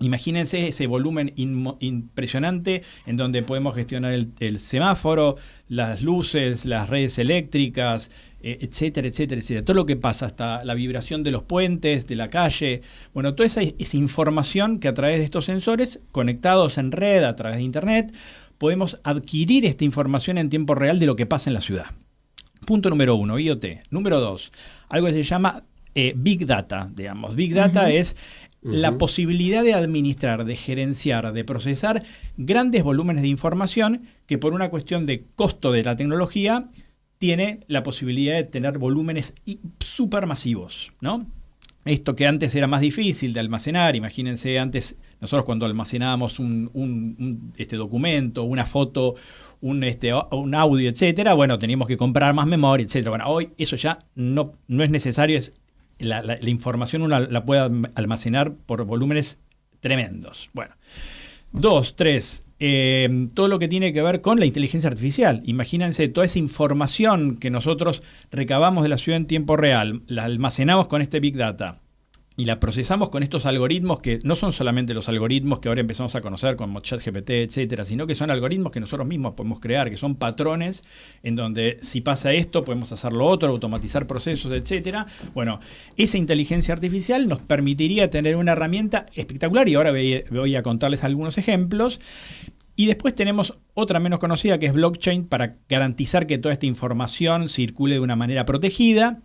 Imagínense ese volumen impresionante en donde podemos gestionar el semáforo, las luces, las redes eléctricas, etcétera, etcétera, etcétera. Todo lo que pasa, hasta la vibración de los puentes, de la calle. Bueno, toda esa información que a través de estos sensores conectados en red, a través de Internet, podemos adquirir esta información en tiempo real de lo que pasa en la ciudad. Punto número 1, IoT. Número 2, algo que se llama Big Data, digamos. Big Data es la posibilidad de administrar, de gerenciar, de procesar grandes volúmenes de información que por una cuestión de costo de la tecnología tiene la posibilidad de tener volúmenes supermasivos, ¿no? Esto que antes era más difícil de almacenar, imagínense antes nosotros cuando almacenábamos un documento, una foto, un audio, etcétera, bueno, teníamos que comprar más memoria, etcétera. Bueno, hoy eso ya no es necesario, la información uno la puede almacenar por volúmenes tremendos. Bueno, 2, 3, todo lo que tiene que ver con la inteligencia artificial. Imagínense toda esa información que nosotros recabamos de la ciudad en tiempo real, la almacenamos con este Big Data y la procesamos con estos algoritmos que no son solamente los algoritmos que ahora empezamos a conocer como ChatGPT, etcétera, sino que son algoritmos que nosotros mismos podemos crear, que son patrones en donde si pasa esto podemos hacer lo otro, automatizar procesos, etcétera. Bueno, esa inteligencia artificial nos permitiría tener una herramienta espectacular y ahora voy a contarles algunos ejemplos. Y después tenemos otra menos conocida que es blockchain para garantizar que toda esta información circule de una manera protegida.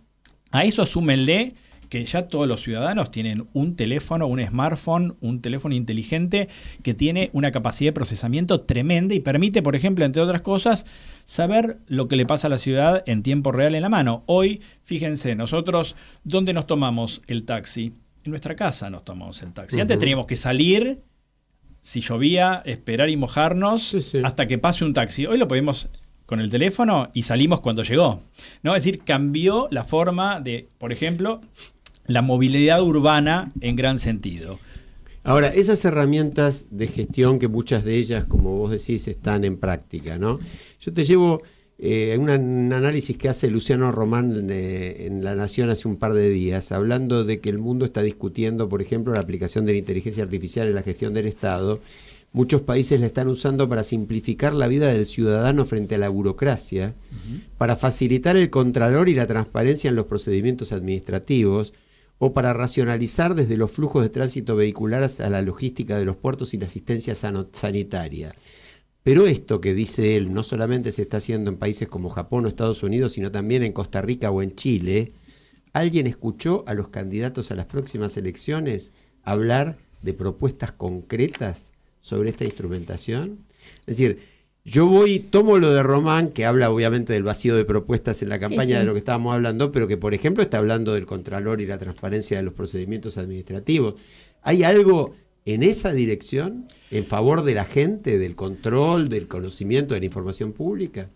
A eso súmenle que ya todos los ciudadanos tienen un teléfono, un smartphone, un teléfono inteligente que tiene una capacidad de procesamiento tremenda y permite, por ejemplo, entre otras cosas, saber lo que le pasa a la ciudad en tiempo real en la mano. Hoy, fíjense, nosotros, ¿dónde nos tomamos el taxi? En nuestra casa nos tomamos el taxi. Antes teníamos que salir, si llovía, esperar y mojarnos hasta que pase un taxi. Hoy lo podemos con el teléfono y salimos cuando llegó, ¿no? Es decir, cambió la forma de, por ejemplo, la movilidad urbana en gran sentido. Ahora, esas herramientas de gestión que muchas de ellas, como vos decís, están en práctica, ¿no? Yo te llevo un análisis que hace Luciano Román en La Nación hace un par de días, hablando de que el mundo está discutiendo, por ejemplo, la aplicación de la inteligencia artificial en la gestión del Estado. Muchos países la están usando para simplificar la vida del ciudadano frente a la burocracia, para facilitar el contralor y la transparencia en los procedimientos administrativos, o para racionalizar desde los flujos de tránsito vehicular hasta la logística de los puertos y la asistencia sanitaria. Pero esto que dice él no solamente se está haciendo en países como Japón o Estados Unidos, sino también en Costa Rica o en Chile. ¿Alguien escuchó a los candidatos a las próximas elecciones hablar de propuestas concretas sobre esta instrumentación? Es decir, yo tomo lo de Román, que habla obviamente del vacío de propuestas en la campaña de lo que estábamos hablando, pero que por ejemplo está hablando del contralor y la transparencia de los procedimientos administrativos. ¿Hay algo en esa dirección en favor de la gente, del control, del conocimiento, de la información pública?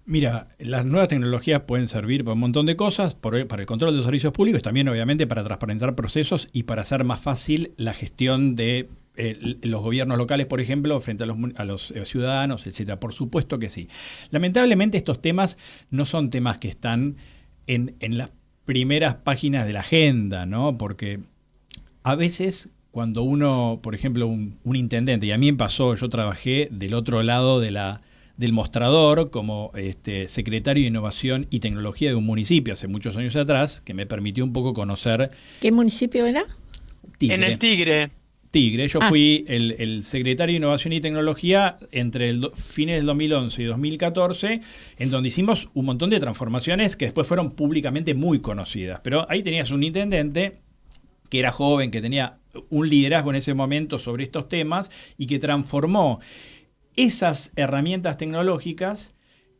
Mira, las nuevas tecnologías pueden servir para un montón de cosas, para el control de los servicios públicos, también obviamente para transparentar procesos y para hacer más fácil la gestión de los gobiernos locales, por ejemplo, frente a los ciudadanos, etcétera. Por supuesto que sí. Lamentablemente estos temas no son temas que están en las primeras páginas de la agenda, ¿no? Porque a veces cuando uno, por ejemplo, un intendente, y a mí me pasó, yo trabajé del otro lado del mostrador como secretario de Innovación y Tecnología de un municipio hace muchos años atrás, que me permitió un poco conocer... ¿Qué municipio era? Tigre. En el Tigre. Yo fui el secretario de Innovación y Tecnología entre fines del 2011 y 2014, en donde hicimos un montón de transformaciones que después fueron públicamente muy conocidas. Pero ahí tenías un intendente que era joven, que tenía un liderazgo en ese momento sobre estos temas y que transformó esas herramientas tecnológicas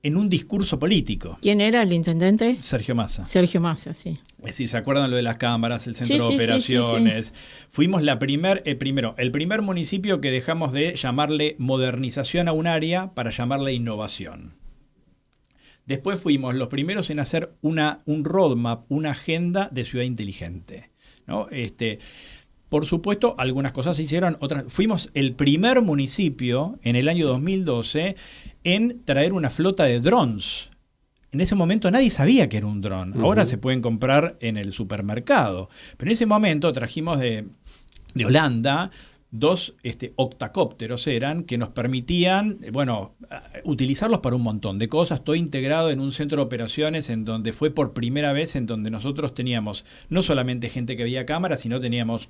en un discurso político. ¿Quién era el intendente? Sergio Massa. Sergio Massa, sí. Es decir, ¿se acuerdan lo de las cámaras, el centro de operaciones? Sí. Fuimos el primer municipio que dejamos de llamarle modernización a un área para llamarle innovación. Después fuimos los primeros en hacer un roadmap, una agenda de ciudad inteligente, ¿no? Por supuesto, algunas cosas se hicieron, otras... Fuimos el primer municipio en el año 2012 en traer una flota de drones. En ese momento nadie sabía que era un dron. Ahora se pueden comprar en el supermercado. Pero en ese momento trajimos de Holanda 2 octacópteros que nos permitían, utilizarlos para un montón de cosas, todo integrado en un centro de operaciones en donde fue por primera vez en donde nosotros teníamos no solamente gente que veía cámaras, sino teníamos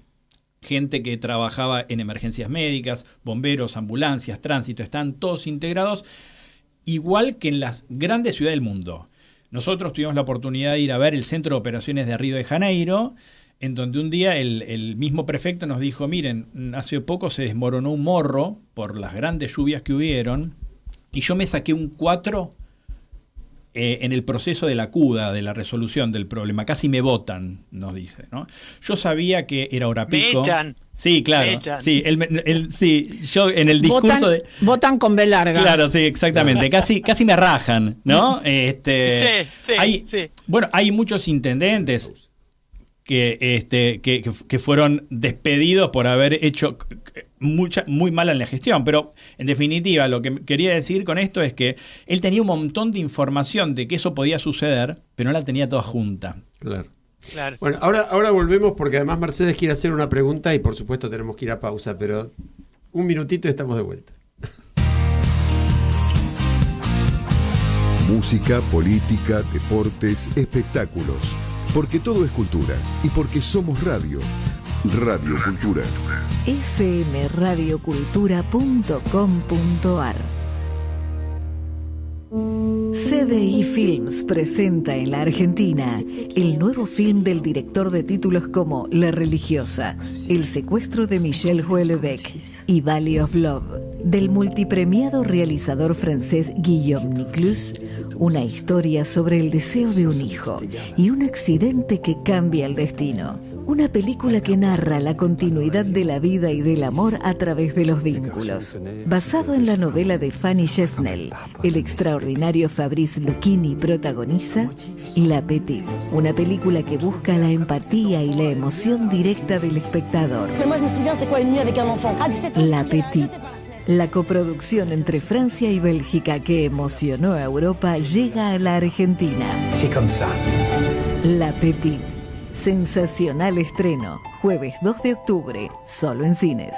gente que trabajaba en emergencias médicas, bomberos, ambulancias, tránsito, están todos integrados, igual que en las grandes ciudades del mundo. Nosotros tuvimos la oportunidad de ir a ver el centro de operaciones de Río de Janeiro, en donde un día el mismo prefecto nos dijo, miren, hace poco se desmoronó un morro por las grandes lluvias que hubieron, y yo me saqué un 4 en el proceso de la CUDA, de la resolución del problema. Casi me botan, nos dice, ¿no? Yo sabía que era hora pico. Me echan. Sí, claro. Me echan. Sí, sí, yo en el discurso votan con B larga. Claro, sí, exactamente. Casi me rajan, ¿no? Sí. Bueno, hay muchos intendentes que fueron despedidos por haber hecho muy mal en la gestión, pero en definitiva lo que quería decir con esto es que él tenía un montón de información de que eso podía suceder, pero no la tenía toda junta. Claro. Bueno, ahora volvemos porque además Mercedes quiere hacer una pregunta y por supuesto tenemos que ir a pausa, pero un minutito y estamos de vuelta. Música, política, deportes, espectáculos. Porque todo es cultura y porque somos radio. Radio Cultura. fmradiocultura.com.ar CDI Films presenta en la Argentina el nuevo film del director de títulos como La Religiosa, El secuestro de Michel Houellebecq y Valley of Love, del multipremiado realizador francés Guillaume Niclus, una historia sobre el deseo de un hijo y un accidente que cambia el destino. Una película que narra la continuidad de la vida y del amor a través de los vínculos. Basado en la novela de Fanny Chesnel, el extraordinario Fabrice Lucchini protagoniza La Petite, una película que busca la empatía y la emoción directa del espectador. La Petite, la coproducción entre Francia y Bélgica que emocionó a Europa, llega a la Argentina. La Petite. Sensacional estreno, jueves 2 de octubre, solo en cines.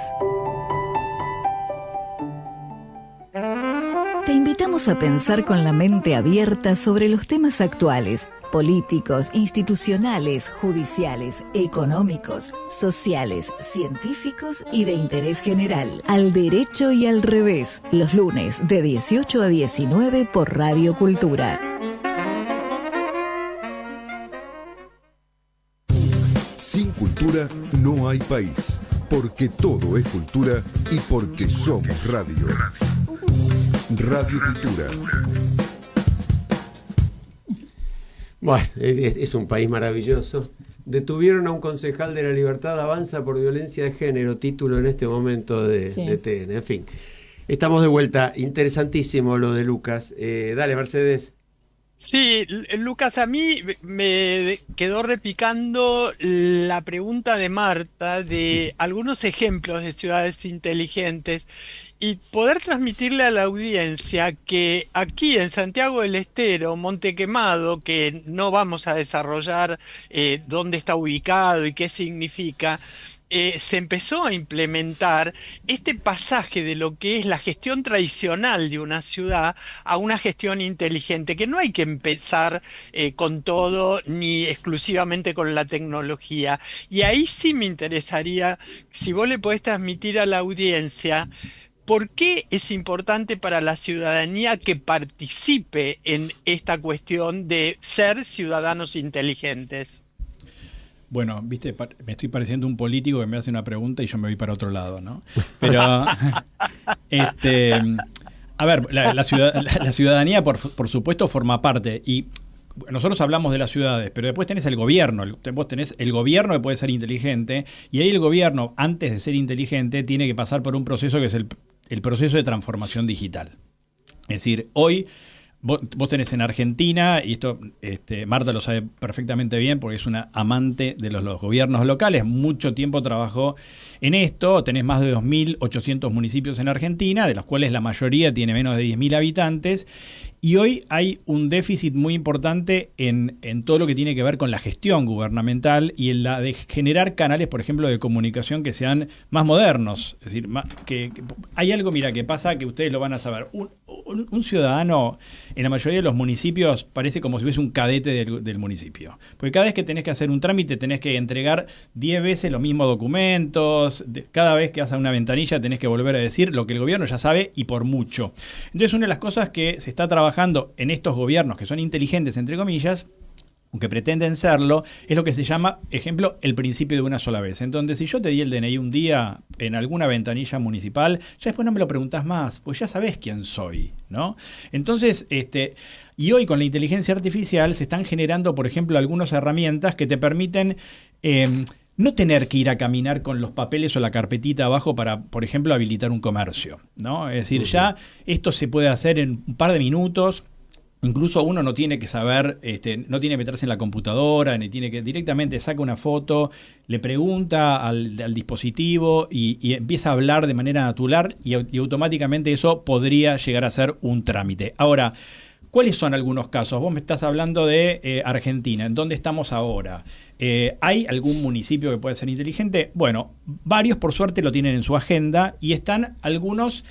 Te invitamos a pensar con la mente abierta sobre los temas actuales, políticos, institucionales, judiciales, económicos, sociales, científicos y de interés general. Al derecho y al revés, los lunes de 18 a 19 por Radio Cultura. Sin cultura no hay país, porque todo es cultura y porque somos radio. Radio Cultura. Bueno, es un país maravilloso. Detuvieron a un concejal de La Libertad Avanza por violencia de género, título en este momento de TN. En fin, estamos de vuelta. Interesantísimo lo de Lucas. Dale, Mercedes. Sí, Lucas, a mí me quedó repicando la pregunta de Marta de algunos ejemplos de ciudades inteligentes y poder transmitirle a la audiencia que aquí en Santiago del Estero, Monte Quemado, que no vamos a desarrollar dónde está ubicado y qué significa, se empezó a implementar este pasaje de lo que es la gestión tradicional de una ciudad a una gestión inteligente, que no hay que empezar con todo ni exclusivamente con la tecnología. Y ahí sí me interesaría, si vos le podés transmitir a la audiencia, ¿por qué es importante para la ciudadanía que participe en esta cuestión de ser ciudadanos inteligentes? Bueno, viste, me estoy pareciendo un político que me hace una pregunta y yo me voy para otro lado, ¿no? Pero, a ver, la ciudadanía, por supuesto, forma parte. Y nosotros hablamos de las ciudades, pero después tenés el gobierno. Vos tenés el gobierno que puede ser inteligente, y ahí el gobierno, antes de ser inteligente, tiene que pasar por un proceso que es el proceso de transformación digital. Es decir, hoy vos tenés en Argentina, y esto Marta lo sabe perfectamente bien porque es una amante de los gobiernos locales, mucho tiempo trabajó en esto, tenés más de 2.800 municipios en Argentina, de los cuales la mayoría tiene menos de 10.000 habitantes, y hoy hay un déficit muy importante en todo lo que tiene que ver con la gestión gubernamental y en la de generar canales, por ejemplo, de comunicación que sean más modernos. Es decir, que hay algo, mira, que pasa que ustedes lo van a saber. Un ciudadano en la mayoría de los municipios parece como si fuese un cadete del municipio. Porque cada vez que tenés que hacer un trámite tenés que entregar 10 veces los mismos documentos. Cada vez que haces una ventanilla tenés que volver a decir lo que el gobierno ya sabe y por mucho. Entonces, una de las cosas que se está trabajando en estos gobiernos que son inteligentes, entre comillas, aunque pretenden serlo, es lo que se llama, ejemplo, el principio de una sola vez. Entonces, si yo te di el DNI un día en alguna ventanilla municipal, ya después no me lo preguntás más, pues ya sabés quién soy, ¿no? Entonces, y hoy con la inteligencia artificial se están generando, por ejemplo, algunas herramientas que te permiten no tener que ir a caminar con los papeles o la carpetita abajo para, por ejemplo, habilitar un comercio, ¿no? Es decir, ya esto se puede hacer en un par de minutos. Incluso uno no tiene que saber, no tiene que meterse en la computadora, ni tiene que directamente saca una foto, le pregunta al dispositivo y empieza a hablar de manera natural y automáticamente eso podría llegar a ser un trámite. Ahora, ¿cuáles son algunos casos? Vos me estás hablando de Argentina. ¿En dónde estamos ahora? ¿Hay algún municipio que puede ser inteligente? Bueno, varios por suerte lo tienen en su agenda y están algunos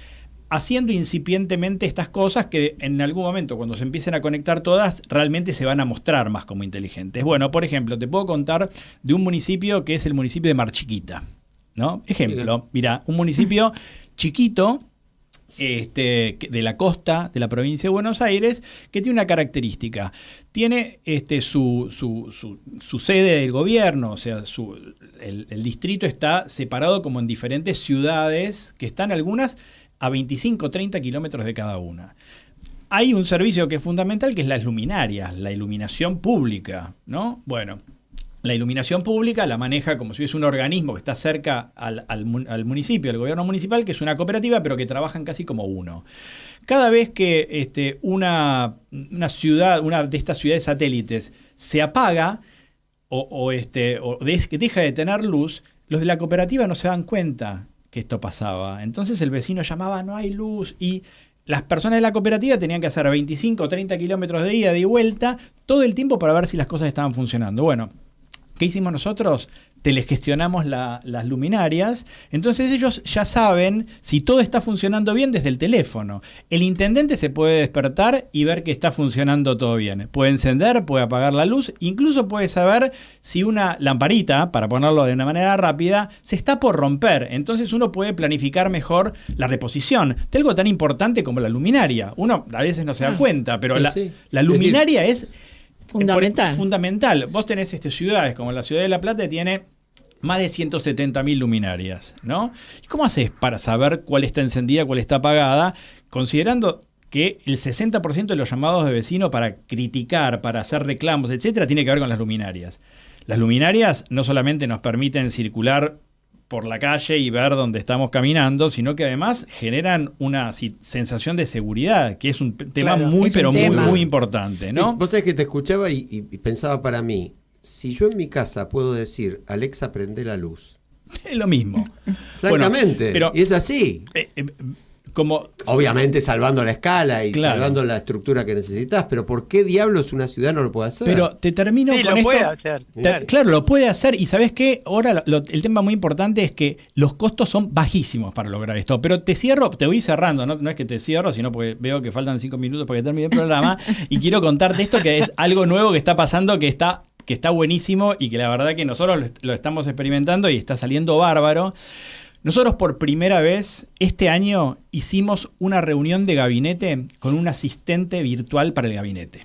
haciendo incipientemente estas cosas que en algún momento, cuando se empiecen a conectar todas, realmente se van a mostrar más como inteligentes. Bueno, por ejemplo, te puedo contar de un municipio que es el municipio de Mar Chiquita, ¿no? Ejemplo, mira, un municipio chiquito, de la costa de la provincia de Buenos Aires, que tiene una característica. Tiene su sede del gobierno, o sea, el distrito está separado como en diferentes ciudades, que están algunas a 25 o 30 kilómetros de cada una. Hay un servicio que es fundamental, que es las luminarias, la iluminación pública, ¿no? Bueno, la iluminación pública la maneja como si fuese un organismo que está cerca al municipio, al gobierno municipal, que es una cooperativa, pero que trabajan casi como uno. Cada vez que una ciudad, una de estas ciudades satélites, se apaga o deja de tener luz, los de la cooperativa no se dan cuenta que esto pasaba. Entonces el vecino llamaba, no hay luz, y las personas de la cooperativa tenían que hacer 25 o 30 kilómetros de ida y vuelta todo el tiempo para ver si las cosas estaban funcionando. Bueno, ¿qué hicimos nosotros? Telegestionamos las luminarias, entonces ellos ya saben si todo está funcionando bien desde el teléfono. El intendente se puede despertar y ver que está funcionando todo bien. Puede encender, puede apagar la luz, incluso puede saber si una lamparita, para ponerlo de una manera rápida, se está por romper. Entonces uno puede planificar mejor la reposición de algo tan importante como la luminaria. Uno a veces no se da cuenta, pero la luminaria es fundamental. Vos tenés ciudades como la ciudad de La Plata, que tiene más de 170.000 luminarias, ¿no? ¿Y cómo haces para saber cuál está encendida, cuál está apagada? Considerando que el 60% de los llamados de vecinos para criticar, para hacer reclamos, etcétera, tiene que ver con las luminarias. Las luminarias no solamente nos permiten circular por la calle y ver dónde estamos caminando, sino que además generan una sensación de seguridad, que es un tema muy importante, ¿no? Vos sabés que te escuchaba y pensaba para mí, si yo en mi casa puedo decir, Alexa, prende la luz. Es lo mismo. Francamente, pero y es así. Obviamente salvando la escala y salvando la estructura que necesitas, pero ¿por qué diablos una ciudad no lo puede hacer? Pero te termino con esto. Puede hacer. Claro, lo puede hacer, y ¿sabés qué? Ahora el tema muy importante es que los costos son bajísimos para lograr esto, pero te voy cerrando, no es que te cierro, sino porque veo que faltan 5 minutos para que termine el programa, y quiero contarte esto, que es algo nuevo que está pasando, que está buenísimo, y que la verdad que nosotros lo estamos experimentando y está saliendo bárbaro. Nosotros por primera vez este año hicimos una reunión de gabinete con un asistente virtual para el gabinete.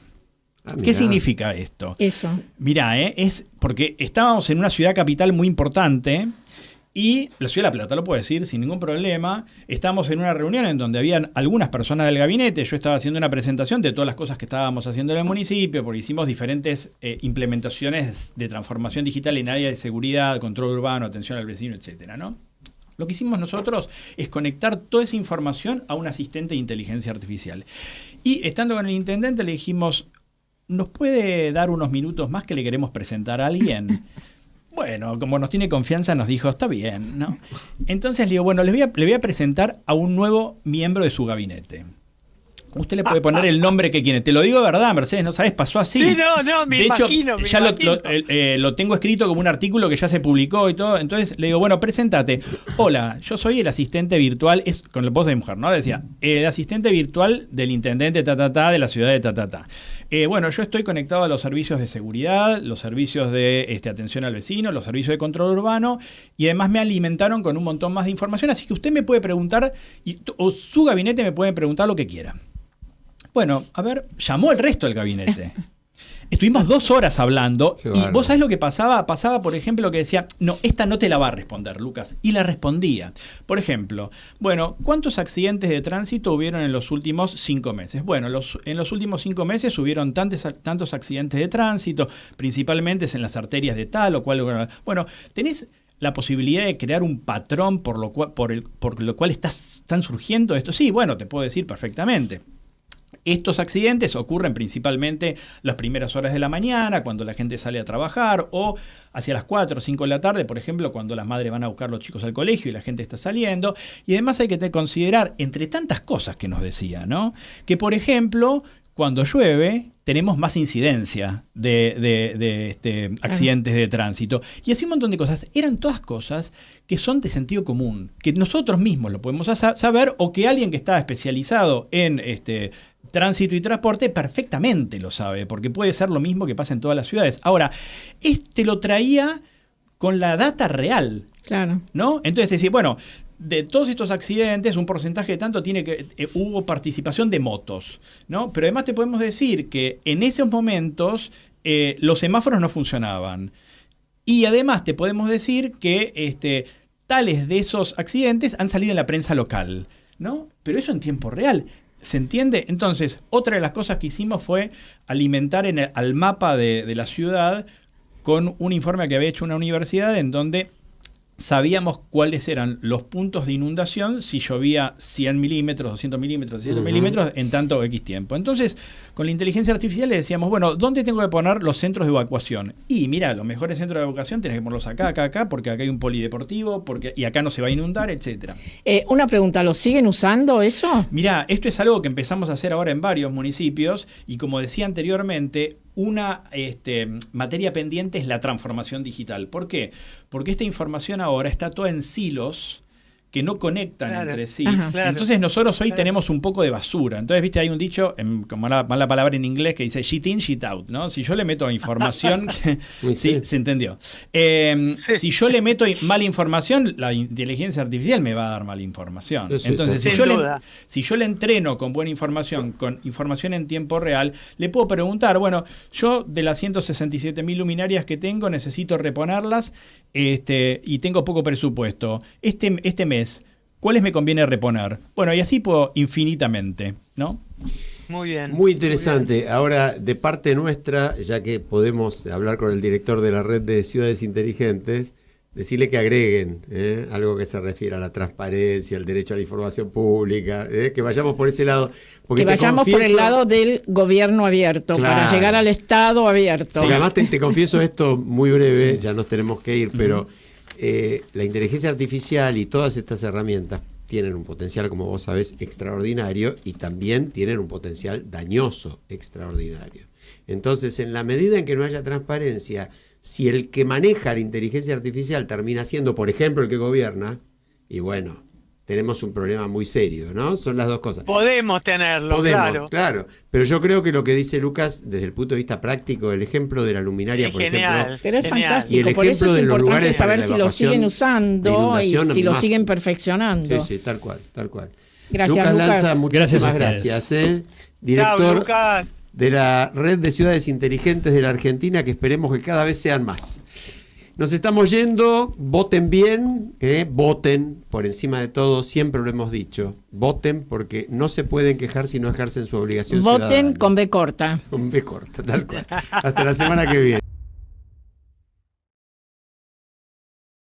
¿Qué significa esto? Eso. Mirá, es porque estábamos en una ciudad capital muy importante, y la ciudad de La Plata, lo puedo decir sin ningún problema. Estábamos en una reunión en donde habían algunas personas del gabinete. Yo estaba haciendo una presentación de todas las cosas que estábamos haciendo en el municipio, porque hicimos diferentes implementaciones de transformación digital en área de seguridad, control urbano, atención al vecino, etcétera, ¿no? Lo que hicimos nosotros es conectar toda esa información a un asistente de inteligencia artificial. Y estando con el intendente le dijimos, ¿nos puede dar unos minutos más que le queremos presentar a alguien? Bueno, como nos tiene confianza, nos dijo, está bien, ¿no? Entonces le digo, bueno, le voy a presentar a un nuevo miembro de su gabinete. Usted le puede poner el nombre que quiere. Te lo digo de verdad, Mercedes, ¿no sabes? Pasó así. Sí, me imagino. Lo tengo escrito como un artículo que ya se publicó y todo. Entonces le digo, bueno, preséntate. Hola, yo soy el asistente virtual, es con la voz de mujer, ¿no? Decía, el asistente virtual del intendente de la ciudad de bueno, yo estoy conectado a los servicios de seguridad, los servicios de atención al vecino, los servicios de control urbano, y además me alimentaron con un montón más de información, así que usted me puede preguntar, o su gabinete me puede preguntar lo que quiera. Bueno, a ver, llamó el resto del gabinete. Estuvimos 2 horas hablando y vos sabés lo que pasaba. Pasaba, por ejemplo, que decía, no, esta no te la va a responder, Lucas. Y la respondía. Por ejemplo, bueno, ¿cuántos accidentes de tránsito hubieron en los últimos 5 meses? Bueno, en los últimos 5 meses hubieron tantos accidentes de tránsito, principalmente en las arterias de tal o cual. Bueno, tenés la posibilidad de crear un patrón por lo cual están surgiendo esto. Sí, bueno, te puedo decir perfectamente. Estos accidentes ocurren principalmente las primeras horas de la mañana, cuando la gente sale a trabajar, o hacia las 4 o 5 de la tarde, por ejemplo, cuando las madres van a buscar a los chicos al colegio y la gente está saliendo. Y además hay que considerar, entre tantas cosas que nos decía, ¿no? Que, por ejemplo, cuando llueve tenemos más incidencia de accidentes de tránsito. Y así un montón de cosas. Eran todas cosas que son de sentido común, que nosotros mismos lo podemos saber, o que alguien que está especializado en tránsito y transporte perfectamente lo sabe, porque puede ser lo mismo que pasa en todas las ciudades. Ahora, lo traía con la data real. Claro. ¿No? Entonces decía, bueno, de todos estos accidentes, un porcentaje de tanto hubo participación de motos, ¿no? Pero además te podemos decir que en esos momentos los semáforos no funcionaban. Y además te podemos decir que tales de esos accidentes han salido en la prensa local, ¿no? Pero eso en tiempo real. ¿Se entiende? Entonces, otra de las cosas que hicimos fue alimentar al mapa de la ciudad con un informe que había hecho una universidad en donde sabíamos cuáles eran los puntos de inundación si llovía 100 milímetros, 200 milímetros, 300 milímetros en tanto X tiempo. Entonces, con la inteligencia artificial le decíamos, bueno, ¿dónde tengo que poner los centros de evacuación? Y mira, los mejores centros de evacuación tenés que ponerlos acá, acá, acá, porque acá hay un polideportivo, y acá no se va a inundar, etcétera. Una pregunta, ¿lo siguen usando eso? Mira, esto es algo que empezamos a hacer ahora en varios municipios y como decía anteriormente, una materia pendiente es la transformación digital. ¿Por qué? Porque esta información ahora está toda en silos que no conectan entre sí. Claro. Entonces nosotros hoy tenemos un poco de basura. Entonces, viste, hay un dicho, como la palabra en inglés, que dice shit in, shit out, ¿no? Si yo le meto información, sí, se entendió. Si yo le meto mala información, la inteligencia artificial me va a dar mala información. Entonces, si yo le entreno con buena información, con información en tiempo real, le puedo preguntar, bueno, yo de las 167.000 luminarias que tengo, necesito reponerlas y tengo poco presupuesto. Este mes, ¿cuáles me conviene reponer? Bueno, y así puedo infinitamente, ¿no? Muy bien. Muy interesante. Muy bien. Ahora, de parte nuestra, ya que podemos hablar con el director de la red de ciudades inteligentes, decirle que agreguen algo que se refiere a la transparencia, al derecho a la información pública, que vayamos por ese lado. Porque que vayamos por el lado del gobierno abierto, claro, para llegar al Estado abierto. Sí. Además te confieso esto muy breve, ya nos tenemos que ir, pero la inteligencia artificial y todas estas herramientas tienen un potencial, como vos sabés, extraordinario y también tienen un potencial dañoso extraordinario. Entonces, en la medida en que no haya transparencia, si el que maneja la inteligencia artificial termina siendo, por ejemplo, el que gobierna, y bueno, tenemos un problema muy serio, ¿no? Son las dos cosas. Podemos tenerlo, claro. Pero yo creo que lo que dice Lucas, desde el punto de vista práctico, el ejemplo de la luminaria, por ejemplo. Pero es fantástico, por eso es importante saber si lo siguen usando y si lo siguen perfeccionando. Sí, tal cual. Gracias, Lucas Lanza, muchísimas gracias. Director Lucas, de la red de ciudades inteligentes de la Argentina, que esperemos que cada vez sean más. Nos estamos yendo, voten bien, voten por encima de todo, siempre lo hemos dicho, voten porque no se pueden quejar si no ejercen su obligación ciudadana. Voten con B corta. Con B corta, tal cual. Hasta la semana que viene.